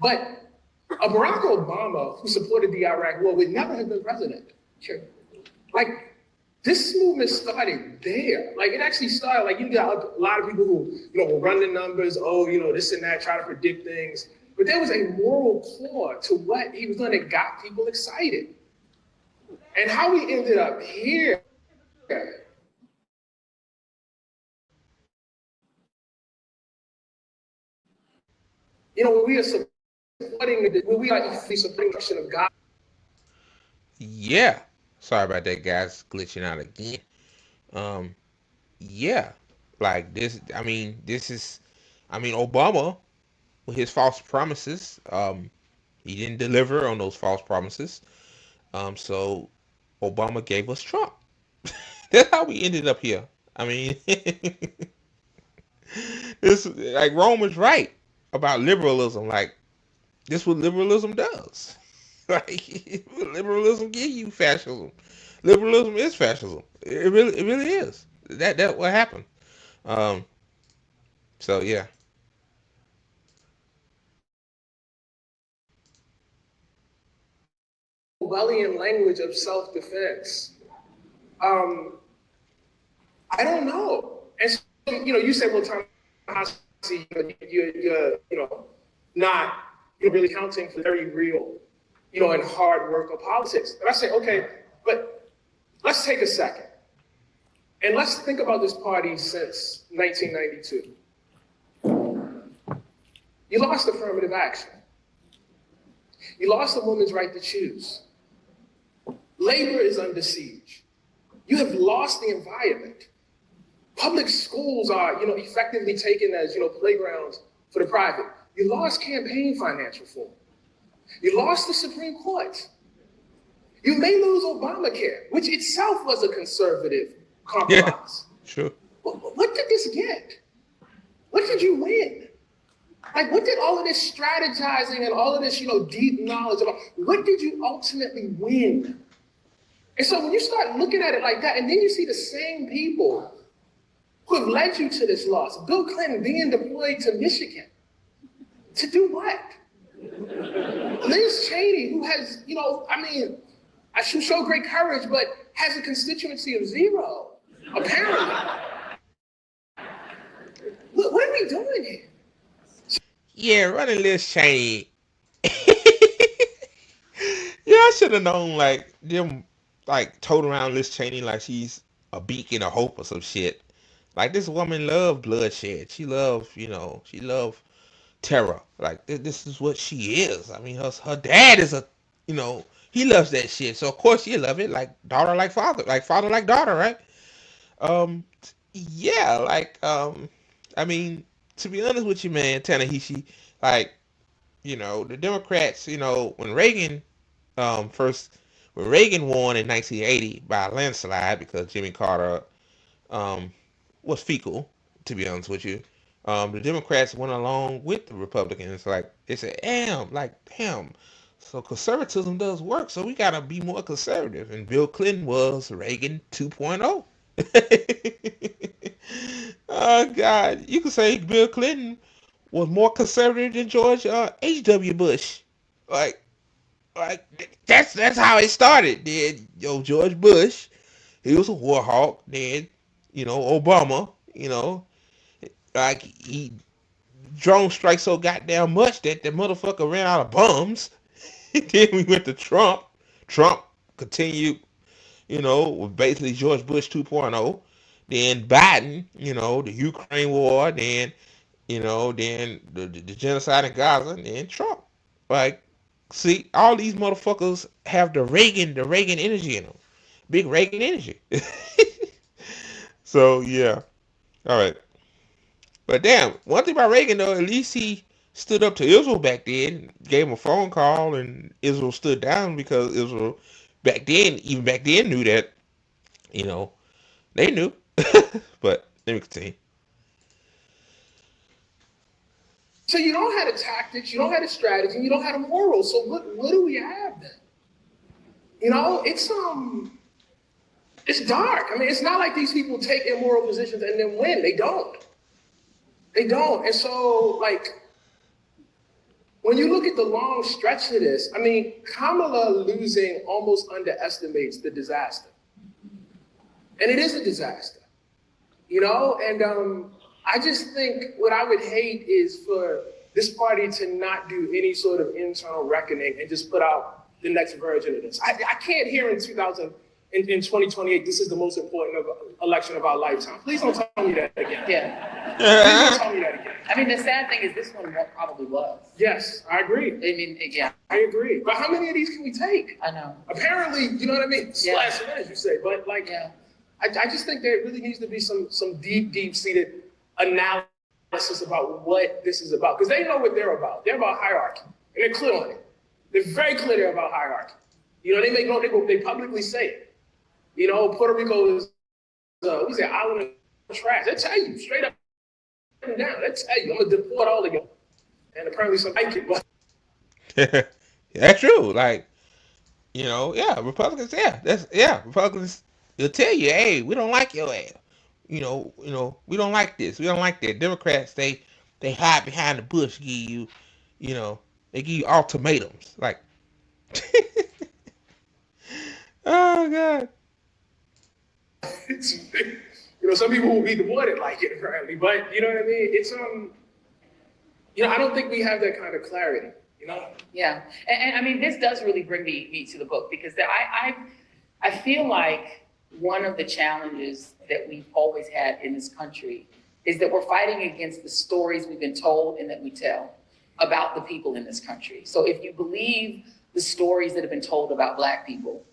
But a Barack Obama who supported the Iraq war would never have been president. Like, this movement started there. Like, it actually started, like, you got a lot of people who, will run the numbers, this and that, try to predict things. But there was a moral core to what he was doing that got people excited. And how we ended up here. We are supporting, we are supporting the of God. Yeah. Sorry about that, guys. Glitching out again. Um, yeah. Like this. I mean, this is. I mean, Obama with his false promises. He didn't deliver on those false promises. So Obama gave us Trump. That's how we ended up here. I mean, this like Rome was right about liberalism. Like this, what liberalism does. Like liberalism give you fascism. Liberalism is fascism. It really is. That what happened. Um. So yeah. Orwellian language of self-defense. I don't know. And so, you say, well, Ta-Nehisi, you're not really counting for very real, and hard work of politics. And I say, okay, but let's take a second. And let's think about this party since 1992. You lost affirmative action. You lost a woman's right to choose. Labor is under siege. You have lost the environment. Public schools are, effectively taken as, playgrounds for the private. You lost campaign finance reform. You lost the Supreme Court. You may lose Obamacare, which itself was a conservative compromise. Yeah, sure. What did this get? What did you win? Like, what did all of this strategizing and all of this, deep knowledge about, what did you ultimately win? And so when you start looking at it like that, and then you see the same people who have led you to this loss, Bill Clinton being deployed to Michigan, to do what? Liz Cheney, who has, she showed great courage, but has a constituency of 0, apparently. What are we doing here? Yeah, running Liz Cheney. Yeah, I should have known, like, them, like, told around Liz Cheney like she's a beacon of hope or some shit. Like, this woman loved bloodshed. She loved, she loved terror. Like, this is what she is. I mean, her dad is he loves that shit. So, of course, you love it. Like, daughter like father like daughter, right? Um, yeah, like, I mean, to be honest with you, man, Ta-Nehisi, like, the Democrats, first, when Reagan won in 1980 by a landslide because Jimmy Carter, um, was fecal, to be honest with you. The Democrats went along with the Republicans. Like, they said, damn, So conservatism does work. So we gotta be more conservative. And Bill Clinton was Reagan 2.0. Oh God, you could say Bill Clinton was more conservative than George H.W. Bush. Like, that's how it started. Then George Bush, he was a war hawk. Then Obama, like he drone strike so goddamn much that the motherfucker ran out of bombs. Then we went to Trump. Trump continued, with basically George Bush 2.0. Then Biden, the Ukraine war. Then the genocide in Gaza. And then Trump. Like, see, all these motherfuckers have the Reagan energy in them. Big Reagan energy. So yeah. All right. But damn, one thing about Reagan though, at least he stood up to Israel back then, gave him a phone call, and Israel stood down because Israel even back then knew that, you know, they knew. But let me continue. So you don't have the tactics, you don't have the strategy, you don't have the morals. So what do we have then? It's dark. I mean, it's not like these people take immoral positions and then win. They don't. And so, like, when you look at the long stretch of this, I mean, Kamala losing almost underestimates the disaster. And it is a disaster, and I just think what I would hate is for this party to not do any sort of internal reckoning and just put out the next version of this. I can't hear in 2028, this is the most important election of our lifetime. Please don't tell me that again. Yeah. Please don't tell me that again. I mean, the sad thing is this one probably was. Yes, I agree. I mean, yeah. I agree. But how many of these can we take? I know. Apparently, you know what I mean? Slash as you say. But yeah. I just think there really needs to be some deep-seated analysis about what this is about. Because they know what they're about. They're about hierarchy. And they're clear on it. They're very clear they're about hierarchy. They publicly say it. Puerto Rico is an island of trash. They tell you straight up and down. They tell you, I'm going to deport all of you. And apparently some like it. But That's true. Like, Republicans, Republicans, they'll tell you, hey, we don't like your ass. We don't like this. We don't like that. Democrats, they hide behind the bush, they give you ultimatums. Like, oh God. Some people will be deported like it apparently, but you know what I mean? It's I don't think we have that kind of clarity. Yeah, and I mean, this does really bring me to the book because I feel like one of the challenges that we've always had in this country is that we're fighting against the stories we've been told and that we tell about the people in this country. So if you believe the stories that have been told about Black people,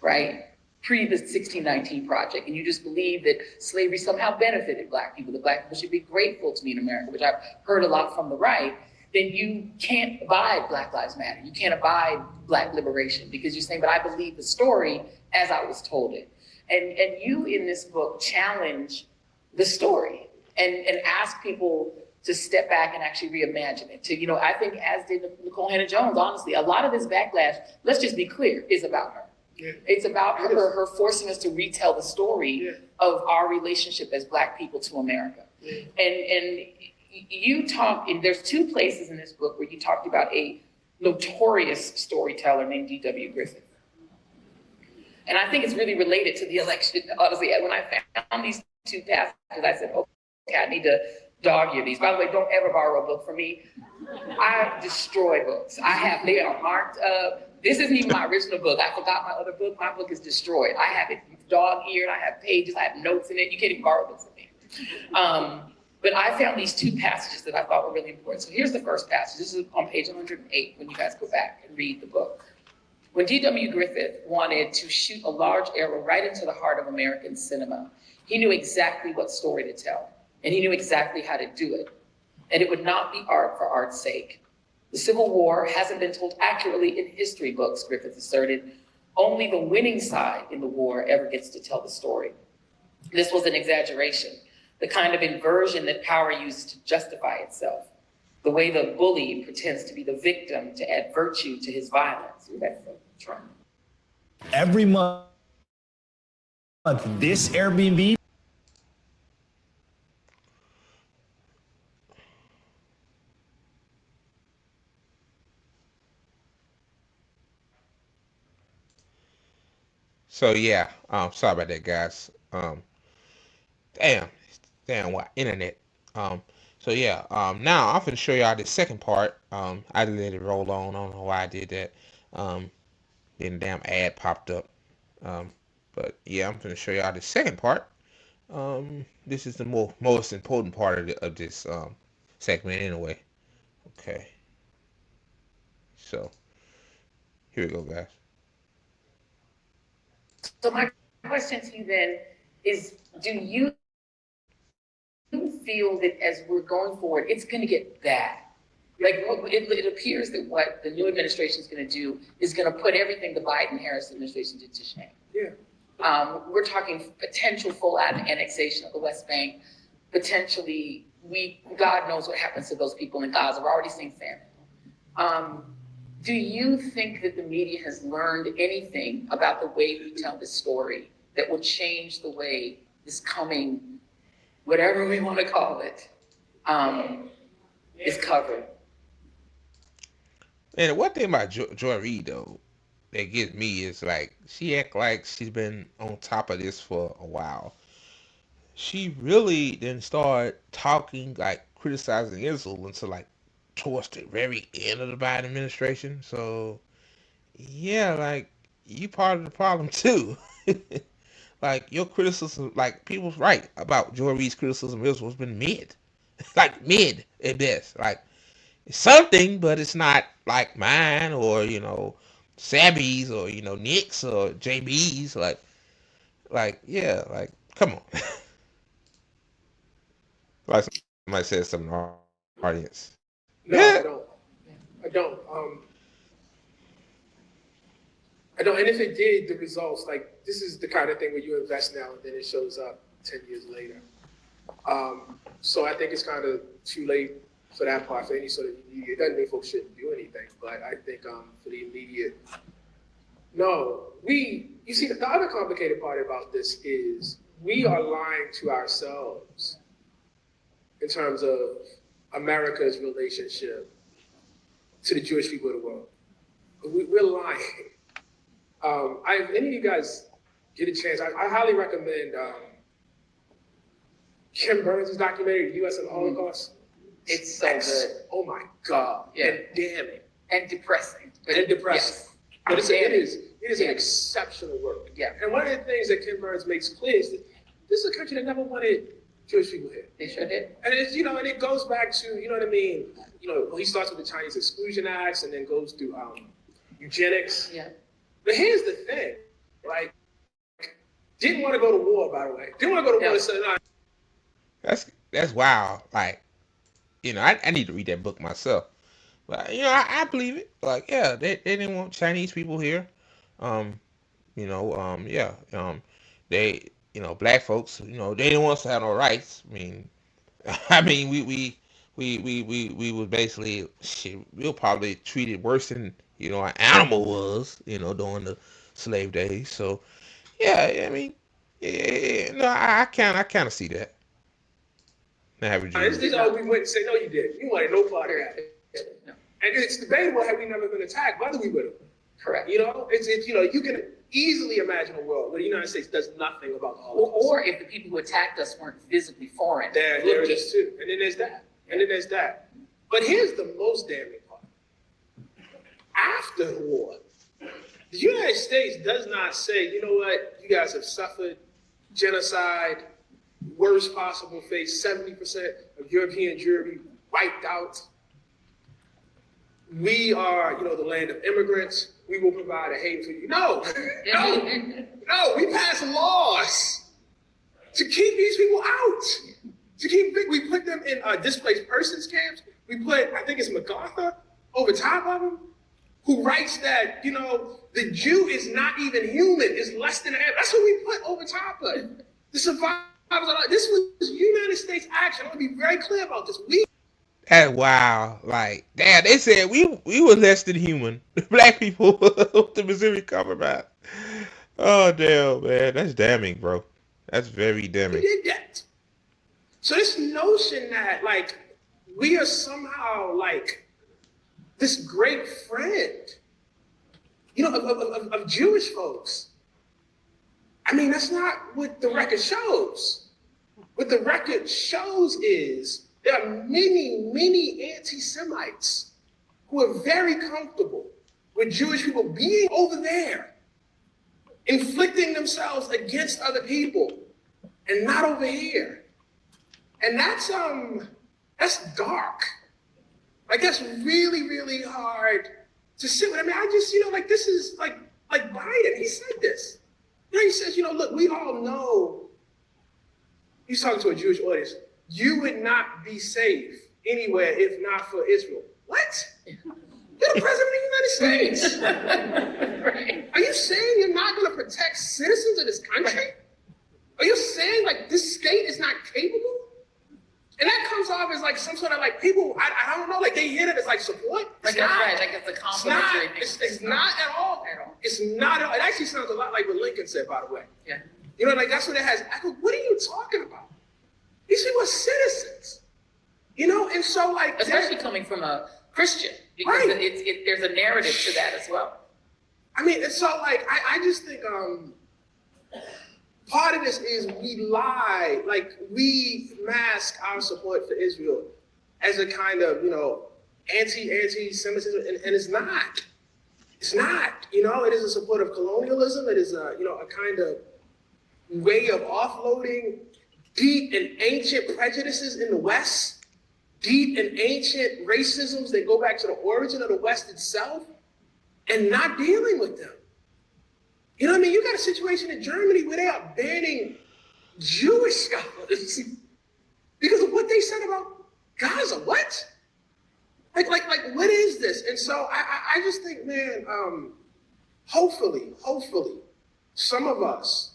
right, pre the 1619 Project, and you just believe that slavery somehow benefited Black people, that Black people should be grateful to be in America, which I've heard a lot from the right, then you can't abide Black Lives Matter. You can't abide Black liberation because you're saying, but I believe the story as I was told it. And you in this book challenge the story and ask people to step back and actually reimagine it. I think as did Nicole Hannah-Jones, honestly, a lot of this backlash, let's just be clear, is about her. Yeah. It's about her forcing us to retell the story of our relationship as Black people to America. Yeah. And you talk, and there's two places in this book where you talked about a notorious storyteller named D.W. Griffith. And I think it's really related to the election. Honestly, when I found these two passages, I said, okay, I need to dog ear these. By the way, don't ever borrow a book from me. I destroy books. They are marked up. This isn't even my original book. I forgot my other book. My book is destroyed. I have it dog-eared. I have pages. I have notes in it. You can't even borrow books from me. But I found these two passages that I thought were really important. So here's the first passage. This is on page 108 when you guys go back and read the book. When D.W. Griffith wanted to shoot a large arrow right into the heart of American cinema, he knew exactly what story to tell, and he knew exactly how to do it. And it would not be art for art's sake. The Civil War hasn't been told accurately in history books, Griffith asserted. Only the winning side in the war ever gets to tell the story. This was an exaggeration, the kind of inversion that power uses to justify itself. The way the bully pretends to be the victim to add virtue to his violence. That's the trauma. Every month, this Airbnb. So yeah, sorry about that, guys. Damn, what internet. Um, so yeah, now I'm gonna show y'all the second part. I just let it roll on. I don't know why I did that. Then the damn ad popped up. But yeah, I'm gonna show y'all the second part. This is the most important part of this segment anyway. Okay, so here we go, guys. So my question to you then is, do you feel that as we're going forward, it's going to get bad? Like it appears that what the new administration is going to do is going to put everything the Biden-Harris administration did to shame. Yeah. We're talking potential full-out annexation of the West Bank. Potentially, God knows what happens to those people in Gaza. We're already seeing famine. Do you think that the media has learned anything about the way we tell this story that will change the way this coming, whatever we want to call it, is covered? And one thing about Joy Reid though that gets me is like she act like she's been on top of this for a while. She really didn't start talking like criticizing Israel until like towards the very end of the Biden administration. So yeah, like you part of the problem too. Like your criticism, like people's right about Joy Reid's criticism of Israel has been mid, like mid at best. Like it's something, but it's not like mine or Sabby's or Nick's or JB's. Like yeah, like come on. Like somebody said something in the audience. No, Yeah. I don't. I don't. I don't. And if it did, the results, like, this is the kind of thing where you invest now and then it shows up 10 years later. So I think it's kind of too late for that part, for any sort of immediate. It doesn't mean folks shouldn't do anything, but I think for the immediate, no. You see, the other complicated part about this is we are lying to ourselves in terms of America's relationship to the Jewish people of the world. We're lying. If any of you guys get a chance, I highly recommend Kim Burns' documentary, The U.S. and the Holocaust. It's so good. Oh my God. Yeah. And damning. And depressing. And depressing. Yes. But it is Yeah. an exceptional work. Yeah. And one of the things that Kim Burns makes clear is that this is a country that never wanted Jewish people here. They sure did. And it's, and it goes back to, what I mean? He starts with the Chinese Exclusion Acts and then goes through eugenics. Yeah. But here's the thing, like, didn't want to go to war, by the way. Didn't want to go to war. So, That's wild. Like, I need to read that book myself. But I believe it. Like, yeah, they didn't want Chinese people here. They, black folks, they didn't want us to have no rights. I mean, we was basically shit. We were probably treated worse than an animal was, during the slave days. So yeah, I mean, no, I kind of see that. This is all we went and say, no, you didn't. You wanted no part of that. No. And it's debatable had we never been attacked, whether we would have. Correct. It's you can easily imagine a world where the United States does nothing about the Holocaust. Or if the people who attacked us weren't physically foreign. There it is too. And then there's that. But here's the most damning part. After the war, the United States does not say, you know what, you guys have suffered genocide, worst possible fate, 70% of European Jewry wiped out. We are, the land of immigrants. We will provide a haven for you. No, we pass laws to keep these people out. We put them in displaced persons camps. We put, I think it's MacArthur, over top of them, who writes that, the Jew is not even human, is less than an animal. That's what we put over top of it. The survivors are like, this was United States action. I want to be very clear about this. That wow, like damn, they said we were less than human. Black people with the Missouri Compromise. Oh damn, man, that's damning, bro. That's very We damning. did that. So this notion that like we are somehow like this great friend, of Jewish folks. I mean, that's not what the record shows. What the record shows is there are many, many anti-Semites who are very comfortable with Jewish people being over there, inflicting themselves against other people, and not over here. And that's dark. Like that's really, really hard to sit with. I mean, I just, like this is like Biden, he said this. He says, look, we all know, he's talking to a Jewish audience, you would not be safe anywhere if not for Israel. What? You're the president of the United States. Right. Are you saying you're not going to protect citizens of this country? Are you saying like this state is not capable? And that comes off as like some sort of like people, I don't know, like they hear it as like support. Like that's right, like it's a complimentary thing. It's not at all. It's not at all. It actually sounds a lot like what Lincoln said, by the way. Yeah. Like that's what it has. I go, what are you talking about? These people are citizens. And so like especially coming from a Christian, because right. There's a narrative to that as well. I mean, and so like I just think part of this is we lie, like we mask our support for Israel as a kind of, anti-Semitism, and it's not. It's not. It is a support of colonialism. It is a kind of way of offloading deep and ancient prejudices in the West, deep and ancient racisms that go back to the origin of the West itself, and not dealing with them. You know what I mean? You got a situation in Germany where they are banning Jewish scholars because of what they said about Gaza. What? Like, what is this? And so I just think, man, hopefully, some of us,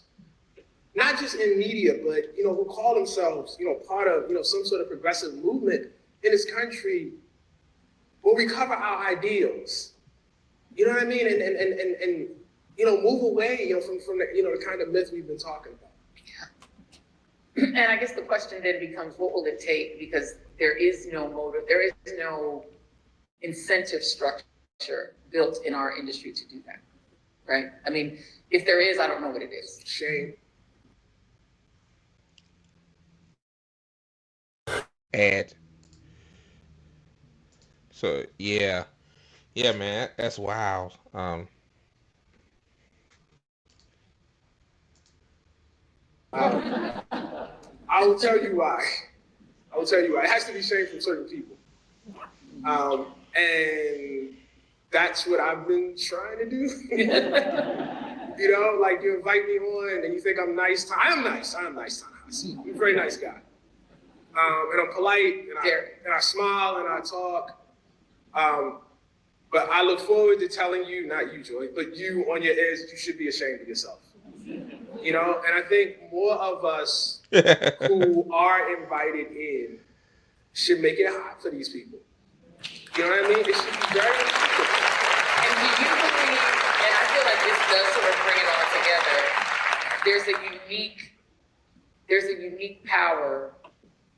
not just in media, but, who call themselves, part of, some sort of progressive movement in this country will recover our ideals. You know what I mean? And move away, from the, the kind of myth we've been talking about. Yeah. And I guess the question then becomes, what will it take? Because there is no motive, there is no incentive structure built in our industry to do that, right? I mean, if there is, I don't know what it is. Shame. Ad. So yeah, man, that's wild. I will tell you why. It has to be shame from certain people. And that's what I've been trying to do. Like you invite me on and you think I'm nice. I am nice, Ta-Nehisi. I'm a very nice guy. And I'm polite and I smile and I talk. But I look forward to telling you, not you, Joy, but you on your ears that you should be ashamed of yourself. And I think more of us who are invited in should make it hot for these people. You know what I mean? It should be very important. And do you believe, and I feel like this does sort of bring it all together, there's a unique power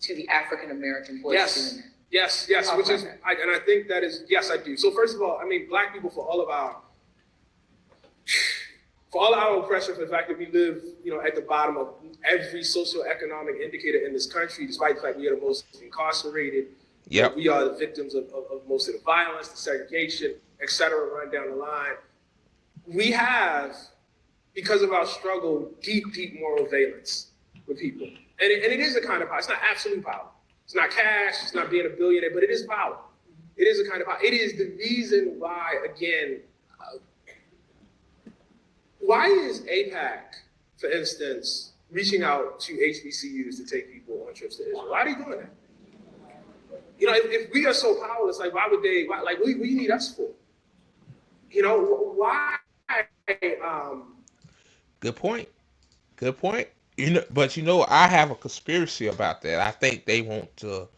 to the African American voice doing that. Yes, which is, and I think that is, yes, I do. So first of all, I mean, Black people, for all of our oppression, for the fact that we live, at the bottom of every socioeconomic indicator in this country, despite the fact we are the most incarcerated, we are the victims of most of the violence, the segregation, et cetera, run down the line. We have, because of our struggle, deep moral valence with people. And it is a kind of power. It's not absolute power. It's not cash. It's not being a billionaire, but it is power. It is a kind of power. It is the reason why, again, why is APAC, for instance, reaching out to HBCUs to take people on trips to Israel? Why are they doing that? If we are so powerless, like, why would they, what do you need us for? Why? Good point. But I have a conspiracy about that. I think they want to.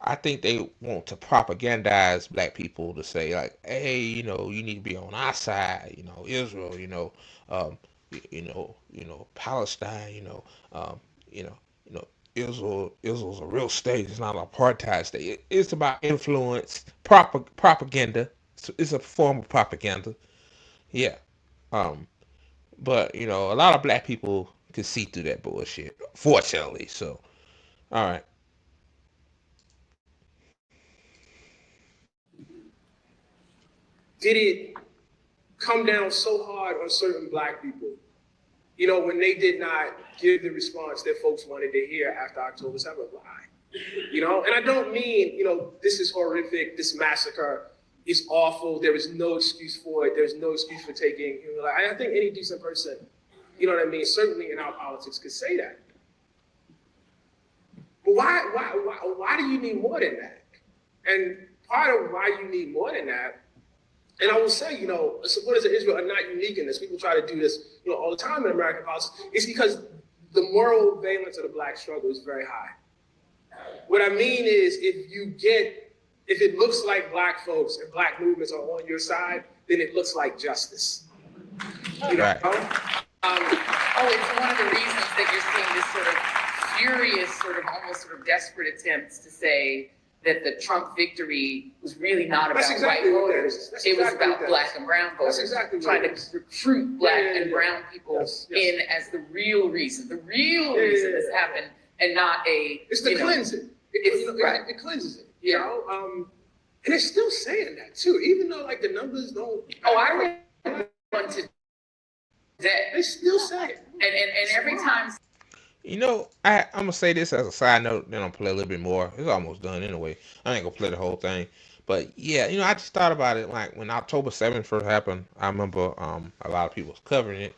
I think they want to propagandize black people to say like, hey, you need to be on our side, Israel, um, Palestine, um, you know, Israel's a real state. It's not an apartheid state. It's about influence, propaganda. It's a form of propaganda. Yeah. Um, but a lot of black people can see through that bullshit, fortunately. So, all right. Did it come down so hard on certain black people, when they did not give the response that folks wanted to hear after October 7th? Why? And I don't mean, this is horrific, this massacre is awful, there is no excuse for it, there's no excuse for taking, I think any decent person, certainly in our politics could say that. But why do you need more than that? And part of why you need more than that, and I will say, supporters of Israel are not unique in this. People try to do this, all the time in American politics. It's because the moral valence of the black struggle is very high. What I mean is, if it looks like black folks and black movements are on your side, then it looks like justice. Right. It's one of the reasons that you're seeing this sort of furious, almost desperate attempts to say that the Trump victory was really not about white voters. It was about black and brown voters. Trying to recruit black and brown people in as the real reason. The real reason this happened, and not It's the cleansing. It cleanses it. And they're still saying that too, even though the numbers don't. I read one today. They still say it. And every time. I'm gonna say this as a side note, then I'll play a little bit more. It's almost done anyway. I ain't gonna play the whole thing. But yeah, I just thought about it when October 7th first happened. I remember a lot of people was covering it.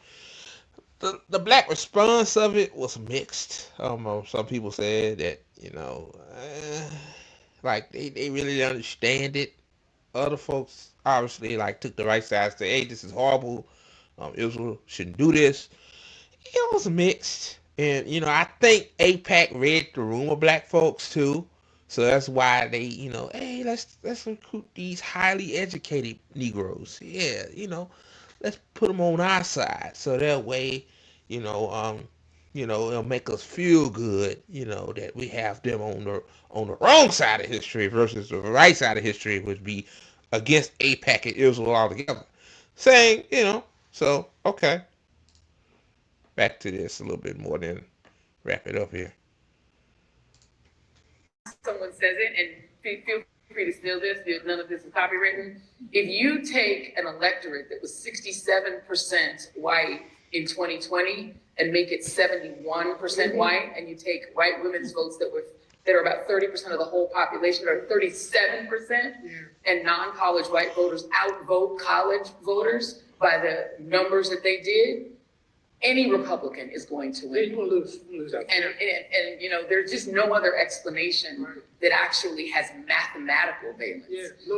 The black response of it was mixed. Some people said that, they really didn't understand it. Other folks obviously took the right side, say, hey, this is horrible. Israel shouldn't do this. It was mixed. And, I think APAC read the room of black folks too. So that's why they, hey, let's recruit these highly educated Negroes. Yeah, let's put them on our side. So that way, it'll make us feel good, that we have them on the wrong side of history versus the right side of history, which would be against APAC and Israel altogether. Saying, so okay. Back to this a little bit more, then wrap it up here. Someone says it, and feel free to steal this. None of this is copywritten. If you take an electorate that was 67% white in 2020 and make it 71% white, and you take white women's votes that are about 30% of the whole population, that are 37%, and non-college white voters outvote college voters by the numbers that they did, any Republican is going to win. You will lose that. And there's just no other explanation that actually has mathematical valence.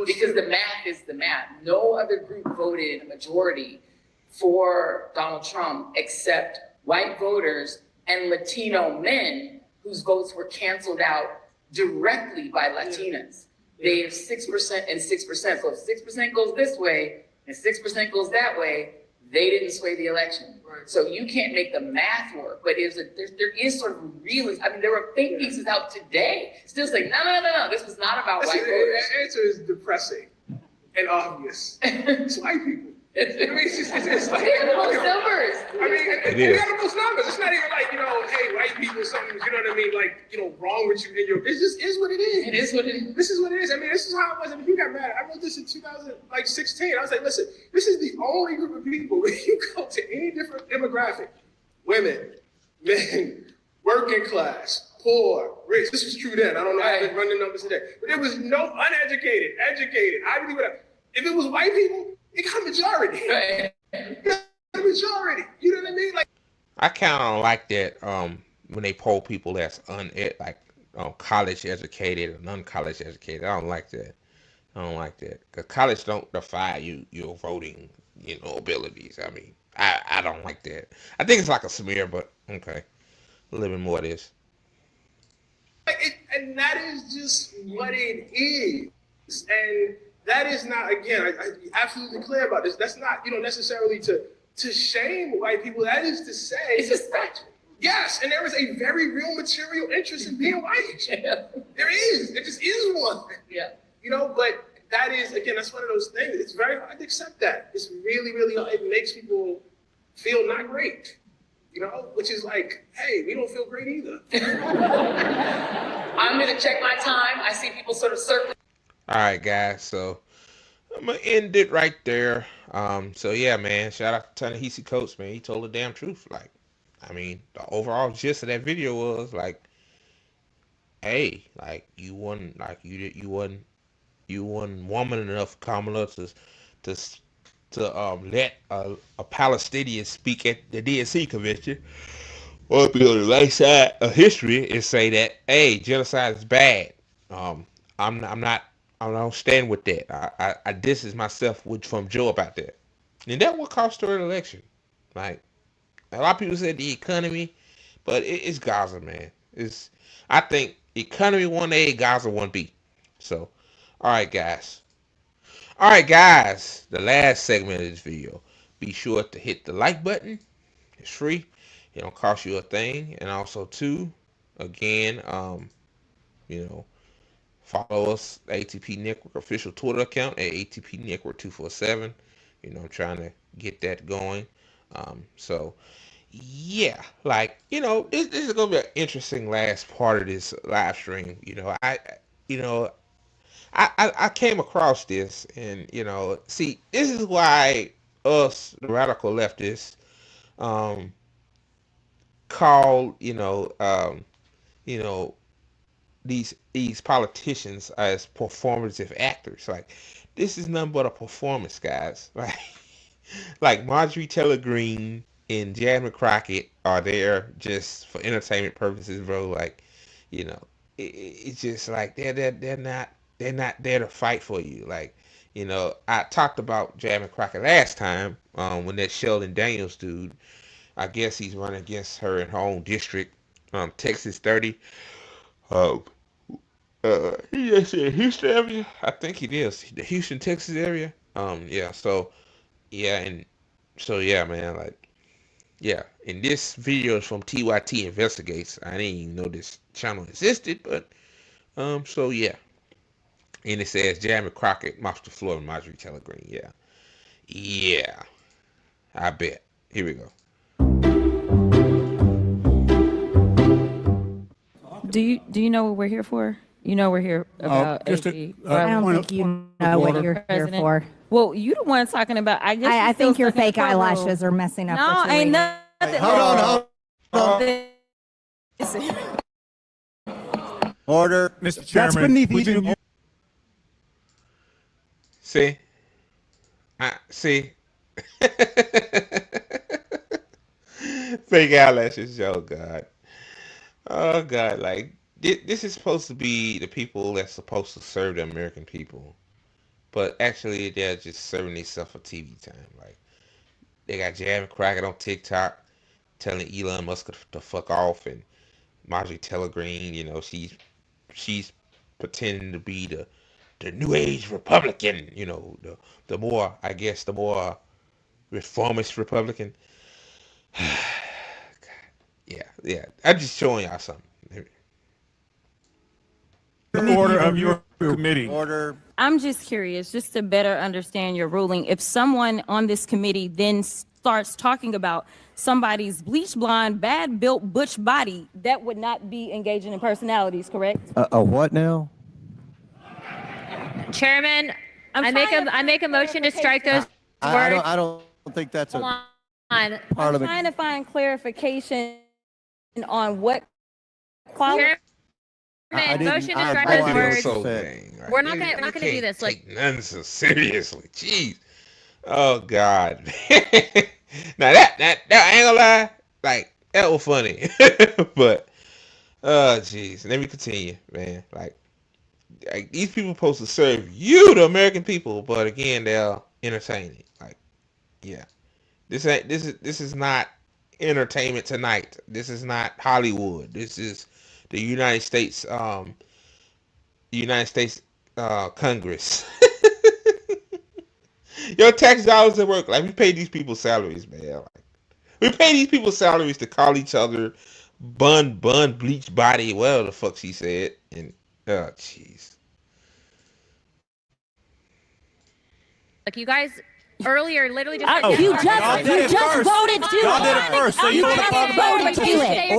Because the math is the math. No other group voted a majority for Donald Trump except white voters and Latino men whose votes were canceled out directly by Latinas. They have 6% and 6%. So if 6% goes this way and 6% goes that way, they didn't sway the election. So you can't make the math work, but there is sort of realism. There were think pieces out today still saying, no, this was not about white voters. The answer is depressing and obvious. It's white people. It's like, they're the most numbers. They got the most numbers. It's not even hey, white people, something, wrong with you. It just is what it is. It is what it is. This is what it is. This is how it was. You got mad. I wrote this in 2016. I was like, listen, this is the only group of people when you go to any different demographic, women, men, working class, poor, rich. This was true then. I don't know how to run the numbers today. But there was no uneducated, educated, I believe whatever. If it was white people, it got a majority. Right. It got a majority. You know what I mean? I kind of like that when they poll people that's college educated and non-college educated. I don't like that. Because college don't define your voting, abilities. I don't like that. I think it's like a smear, but okay. A little bit more of this. And that is just what it is. And that is not, again, I absolutely clear about this. That's not, necessarily to shame white people. That is to say, It's just factual. yes, and there is a very real material interest in being white. Yeah. There is. It just is one. Yeah. But that is, again, that's one of those things. It's very hard to accept that. It's really, really hard. It makes people feel not great, which is like, hey, we don't feel great either. I'm going to check my time. I see people sort of circling. All right, guys. So I'm gonna end it right there. So yeah, man. Shout out to Ta-Nehisi Coates, man. He told the damn truth. Like, I mean, the overall gist of that video was like, hey, like you wasn't woman enough, Kamala, to let a Palestinian speak at the DNC convention or be on the right side of history and say that, hey, genocide is bad. I'm not. I don't stand with that. I distance myself from Joe about that, and that what cost her an election. Like a lot of people said the economy, but it's Gaza, man. I think economy 1A, Gaza 1B. So, all right, guys. The last segment of this video. Be sure to hit the like button. It's free. It don't cost you a thing. And also, too, again, follow us, ATP Network official Twitter account at ATP Network 247. I'm trying to get that going. So, yeah, this is gonna be an interesting last part of this live stream. I came across this, and see, this is why us, the radical leftists, call these politicians as performative actors. Like, this is nothing but a performance, guys. Like Marjorie Taylor Greene and Jasmine Crockett are there just for entertainment purposes, bro. Like, it's just like they're not there to fight for you. Like, I talked about Jasmine Crockett last time when that Sheldon Daniels dude, I guess he's running against her in her own district, Texas 30. He just in Houston area. I think it is the Houston, Texas area. Yeah. So yeah, man. Like, yeah. And this video is from TYT Investigates. I didn't even know this channel existed, but so yeah. And it says Jasmine Crockett mops the floor with Marjorie Taylor Greene. Yeah. I bet. Here we go. Do you know what we're here for? We're here about AG. I don't think you know what you're here for. Well, you the one talking about. I think your fake eyelashes are messing up. No, ain't nothing. Hold on. Order, Mr. Chairman. That's beneath even. See? Fake eyelashes. Oh God. Oh God. Like, this is supposed to be the people that's supposed to serve the American people, but actually they're just serving themselves for TV time. Like, they got Jasmine Crockett on TikTok telling Elon Musk to fuck off, and Marjorie Taylor Greene, she's pretending to be the new age Republican, the more reformist Republican. Yeah. I'm just showing y'all something. Order of your committee. Order. I'm just curious, just to better understand your ruling. If someone on this committee then starts talking about somebody's bleach blonde, bad built butch body, that would not be engaging in personalities, correct? A what now? Chairman, I make a motion to strike those words. I don't think that's Hold a on. part of I'm the. trying to find clarification on what quality. Chairman, motion to strike those words. We're not gonna do this. Like, none so seriously. Jeez. Oh God. Now that I ain't gonna lie, like, that was funny. But jeez. Let me continue, man. Like, these people supposed to serve you, the American people, but again, they're entertaining. Like, yeah. This is not Entertainment Tonight. This is not Hollywood. This is the United States Congress. Your tax dollars at work. Like, we pay these people salaries, man. Like, we pay these people salaries to call each other bun, bleach body, whatever the fuck she said. And, oh, jeez. Like, you guys earlier literally just you just voted to Y'all did it first, so you want to talk about voted to it.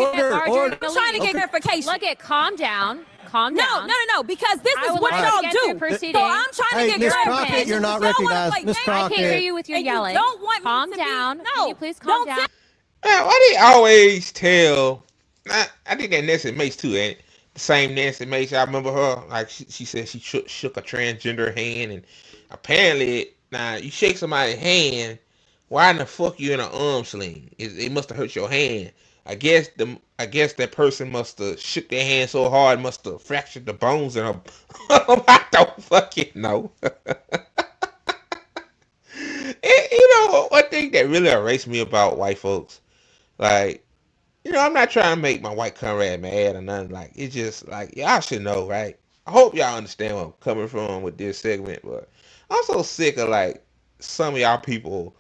Order. I'm trying to get clarification. Look at, calm down. Calm down. No, because this I is will what let y'all you get to do. proceeding. So I'm trying to Hey, get Miss clarification. Crockett, you're not Y'all wanna recognized. play Miss games. I can't hear Crockett. you with your And yelling. You don't want Calm me to down. Be, Can you please calm down? Man, why they always tell? I think that Nancy Mace too, ain't it? The same Nancy Mace. I remember her. Like, she said she shook a transgender hand, and apparently, now you shake somebody's hand. Why in the fuck you in an arm sling? It must have hurt your hand. I guess that person must have shook their hand so hard, must have fractured the bones in her. I don't fucking know. And, one thing that really erased me about white folks, like, I'm not trying to make my white comrade mad or nothing. Like, it's just like, y'all should know, right? I hope y'all understand where I'm coming from with this segment, but I'm so sick of, like, some of y'all people,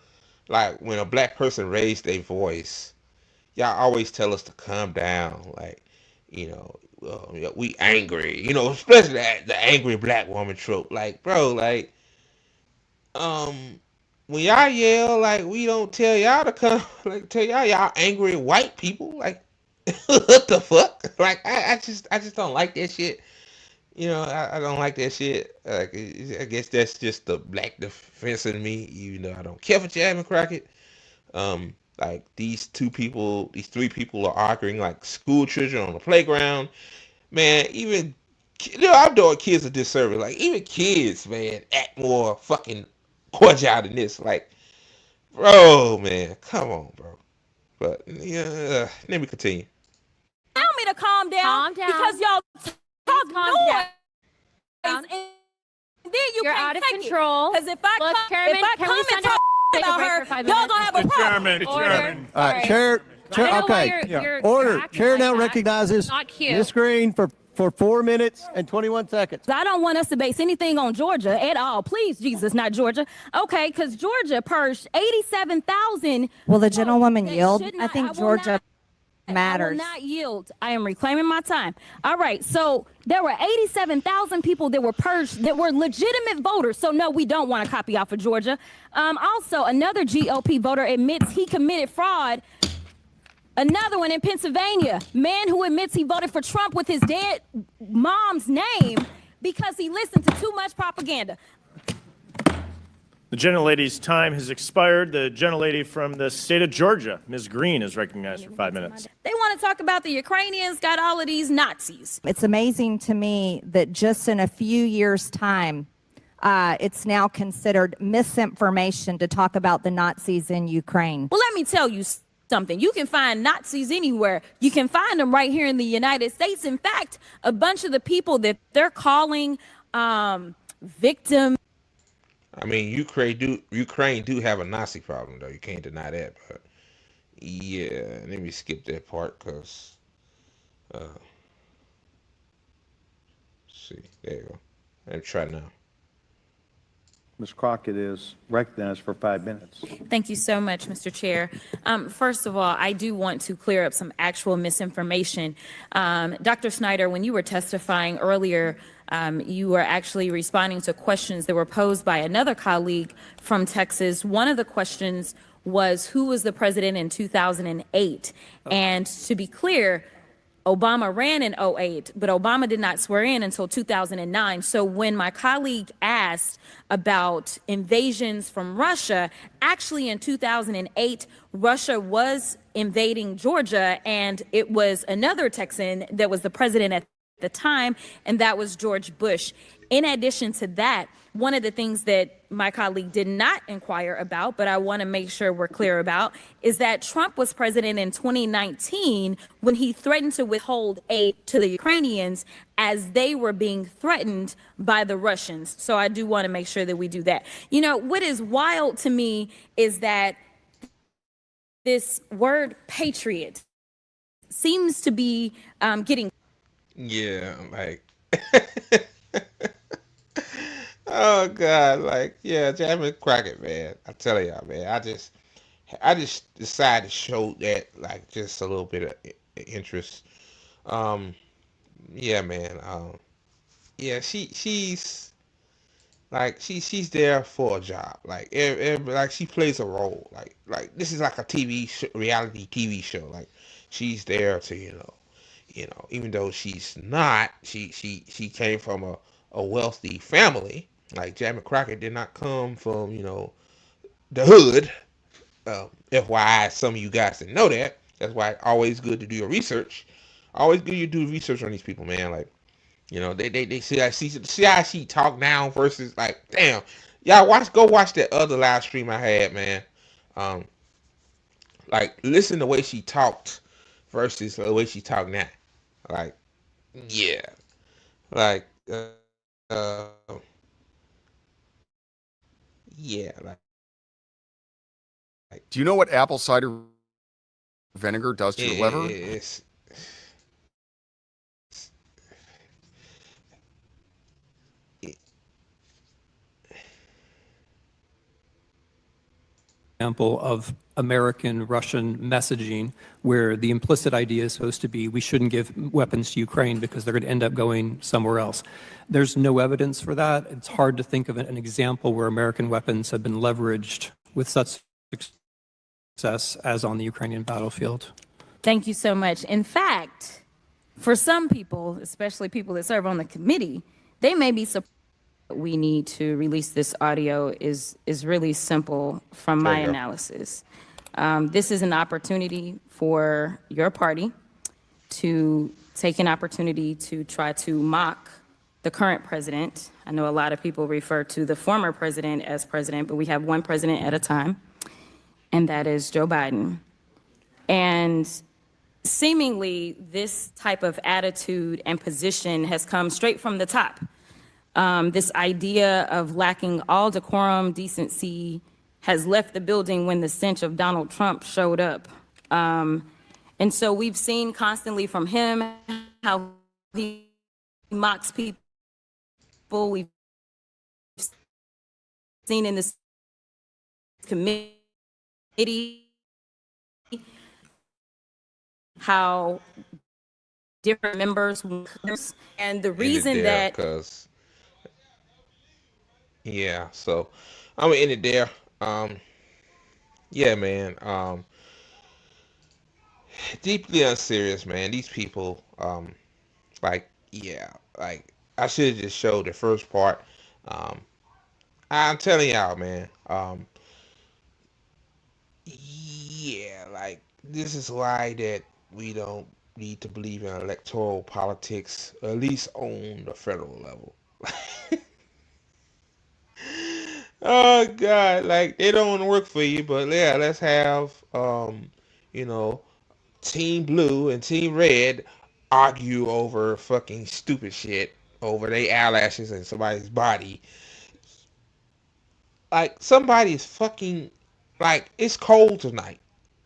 like, when a black person raised their voice, y'all always tell us to calm down. Like, we angry, especially the angry black woman trope. Like, bro, like, when y'all yell, like, we don't tell y'all to come, like, tell y'all angry white people. Like, what the fuck? Like, I just don't like that shit. I don't like that shit. Like, I guess that's just the black defense in me. Even though I don't care for Chapman Crockett. Like, these three people are arguing like school children on the playground. Man, even I'm doing kids a disservice. Like, even kids, man, act more fucking cordial than this. Like, bro, man, come on, bro. But yeah, let me continue. Tell me to calm down. Calm down. Because y'all talk Calm noise. down. And then You're can't out of take control. Because if I Look, Chairman, if I can come we and send talk take a about break her, for 5 y'all minutes? gonna have a problem. Order. All right, Chair. I don't know why Okay. you're Order. acting Chair like now that. recognizes Not cute. Ms. Green for 4 minutes and 21 seconds. I don't want us to base anything on Georgia at all. Please, Jesus, not Georgia. Okay, because Georgia purged 87,000. Will the gentlewoman yield? should I not- think will Georgia not- matters. I will not yield. I am reclaiming my time. All right, so there were 87,000 people that were purged that were legitimate voters. So no, we don't want to copy off of Georgia. Also, another GOP voter admits he committed fraud. Another one in Pennsylvania, man who admits he voted for Trump with his dead mom's name because he listened to too much propaganda. The gentlelady's time has expired. The gentlelady from the state of Georgia, Ms. Green, is recognized for 5 minutes. They want to talk about the Ukrainians got all of these Nazis. It's amazing to me that just in a few years' time, it's now considered misinformation to talk about the Nazis in Ukraine. Well, let me tell you something. You can find Nazis anywhere. You can find them right here in the United States. In fact, a bunch of the people that they're calling victims. I mean, Ukraine do have a Nazi problem, though. You can't deny that. But yeah, let me skip that part because see, there you go. Let me try now. Ms. Crockett is recognized for 5 minutes. Thank you so much, Mr. Chair. First of all, I do want to clear up some actual misinformation. Dr. Snyder, when you were testifying earlier, you were actually responding to questions that were posed by another colleague from Texas. One of the questions was, who was the president in 2008? And to be clear, Obama ran in 2008, but Obama did not swear in until 2009. So when my colleague asked about invasions from Russia, actually in 2008, Russia was invading Georgia, and it was another Texan that was the president at the time, and that was George Bush. In addition to that, one of the things that my colleague did not inquire about, but I want to make sure we're clear about, is that Trump was president in 2019 when he threatened to withhold aid to the Ukrainians as they were being threatened by the Russians. So I do want to make sure that we do that. You know, what is wild to me is that this word patriot seems to be getting Yeah, like oh god, like yeah, Jasmine Crockett, man. I tell y'all, man. I just decided to show that like just a little bit of interest. Um, yeah, man. Yeah, she's like she's there for a job. Like like she plays a role. Like this is like a reality TV show. Like she's there to even though she's not, she came from a wealthy family. Like Jasmine Crockett did not come from the hood. FYI, some of you guys didn't know that. That's why it's always good to do your research. Always good to do research on these people, man. Like they see how she talk now versus like damn. Y'all go watch that other live stream I had, man. Um, like listen to the way she talked versus the way she talk now. Like yeah, like yeah, like Do you know what apple cider vinegar does to your liver? it's example of American Russian messaging where the implicit idea is supposed to be we shouldn't give weapons to Ukraine because they're going to end up going somewhere else. There's no evidence for that. It's hard to think of an example where American weapons have been leveraged with such success as on the Ukrainian battlefield. Thank you so much. In fact, for some people, especially people that serve on the committee, they may be surprised. We need to release this audio is really simple from my analysis. This is an opportunity for your party to take an opportunity to try to mock the current president. I know a lot of people refer to the former president as president, but we have one president at a time, and that is Joe Biden. And seemingly, this type of attitude and position has come straight from the top. This idea of lacking all decorum, decency, has left the building when the stench of Donald Trump showed up. And so we've seen constantly from him how he mocks people. We've seen in this committee how different members, and the reason that yeah, so I'm gonna end it there. Yeah, man. Deeply unserious, man. These people, like, yeah, like I should have just showed the first part. I'm telling y'all, man. Yeah, like this is why that we don't need to believe in electoral politics, at least on the federal level. Oh God, like they don't work for you, but yeah, let's have you know, Team Blue and Team Red argue over fucking stupid shit over their eyelashes and somebody's body. Like somebody's fucking like it's cold tonight.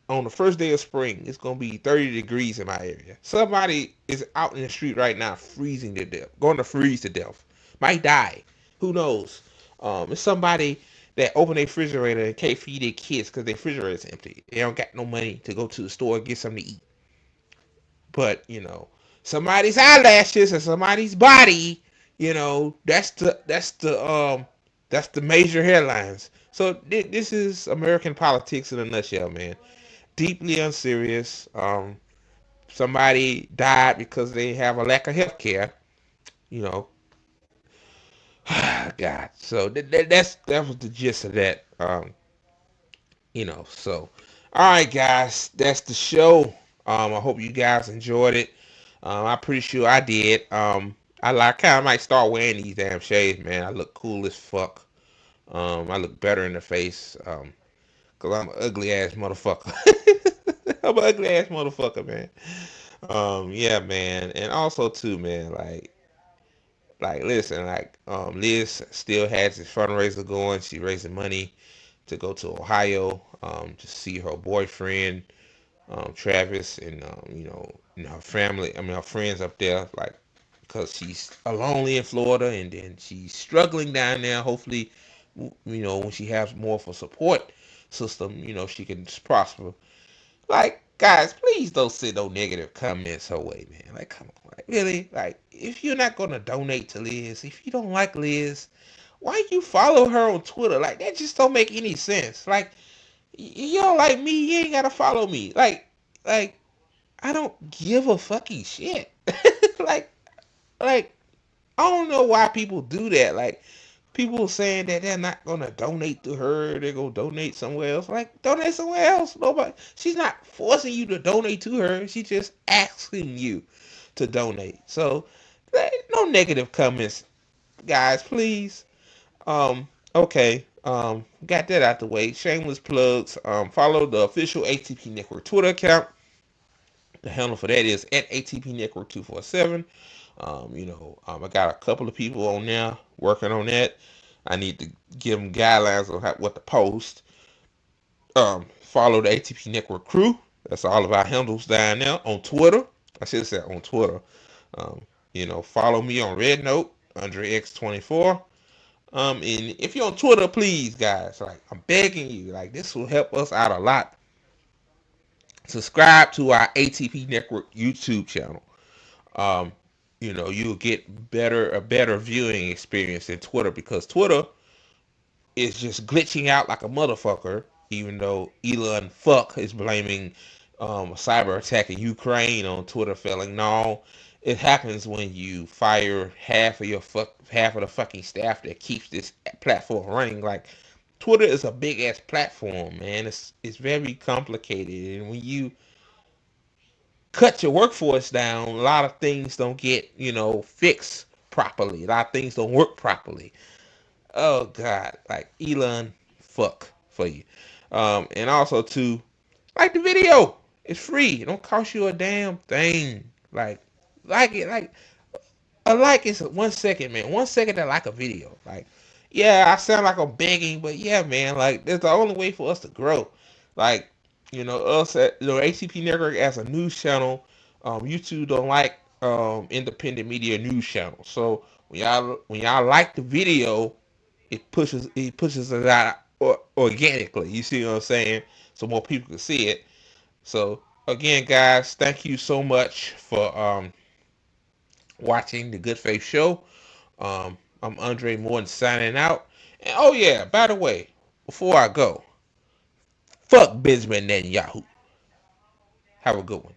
On the first day of spring, it's gonna be 30 degrees in my area. Somebody is out in the street right now freezing to death, going to freeze to death. Might die. Who knows? It's somebody that open their refrigerator and can't feed their kids because their refrigerator is empty. They don't got no money to go to the store and get something to eat. But somebody's eyelashes and somebody's body, that's the major headlines. So this is American politics in a nutshell, man. Deeply unserious. Somebody died because they have a lack of health care. God. So that was the gist of that. So all right, guys, that's the show. I hope you guys enjoyed it. I'm pretty sure I did. I kind of might start wearing these damn shades, man. I look cool as fuck. I look better in the face. Cause I'm an ugly ass motherfucker. I'm an ugly ass motherfucker, man. Yeah, man. And also too, man, listen, Liz still has this fundraiser going. She raising money to go to Ohio, to see her boyfriend, Travis and her family. I mean, her friends up there, like, because she's lonely in Florida, and then she's struggling down there. Hopefully, when she has more of a support system, she can just prosper. Like, guys, please don't send no negative comments her way, man. Like, come on, like, really? Like, if you're not gonna donate to Liz, if you don't like Liz, why you follow her on Twitter? Like, that just don't make any sense. Like, you don't like me, you ain't gotta follow me. Like, I don't give a fucking shit. like, like, I don't know why people do that. Like, people saying that they're not gonna donate to her, they're gonna donate somewhere else. Like, donate somewhere else. Nobody. She's not forcing you to donate to her. She's just asking you to donate. So, no negative comments, guys, please. Okay. Got that out the way. Shameless plugs. Follow the official ATP Network Twitter account. The handle for that is at ATP Network 247. I got a couple of people on there working on that. I need to give them guidelines on what to post. Follow the ATP Network crew. That's all of our handles down there on Twitter. I should say on Twitter. Follow me on Red Note, AndreX24. And if you're on Twitter, please, guys, like, I'm begging you, like, this will help us out a lot. Subscribe to our ATP Network YouTube channel. You'll get a better viewing experience than Twitter, because Twitter is just glitching out like a motherfucker, even though Elon Fuck is blaming a cyber attack in Ukraine on Twitter failing. No, it happens when you fire half of the fucking staff that keeps this platform running. Like, Twitter is a big ass platform, man. It's very complicated, and when you cut your workforce down, a lot of things don't get fixed properly. A lot of things don't work properly. Oh God, like, Elon, fuck for you. And also too, like the video. It's free. It don't cost you a damn thing. Like it. Like, a like is 1 second, man. 1 second to like a video. Like, yeah, I sound like I'm begging, but yeah, man. Like, that's the only way for us to grow. Like, us at ACP Network as a news channel. YouTube don't like independent media news channels. So when y'all like the video, it pushes it out organically. You see what I'm saying? So more people can see it. So again, guys, thank you so much for watching the Good Faith Show. I'm Andre Morton signing out. And oh yeah, by the way, before I go, fuck Benjamin Netanyahu. Have a good one.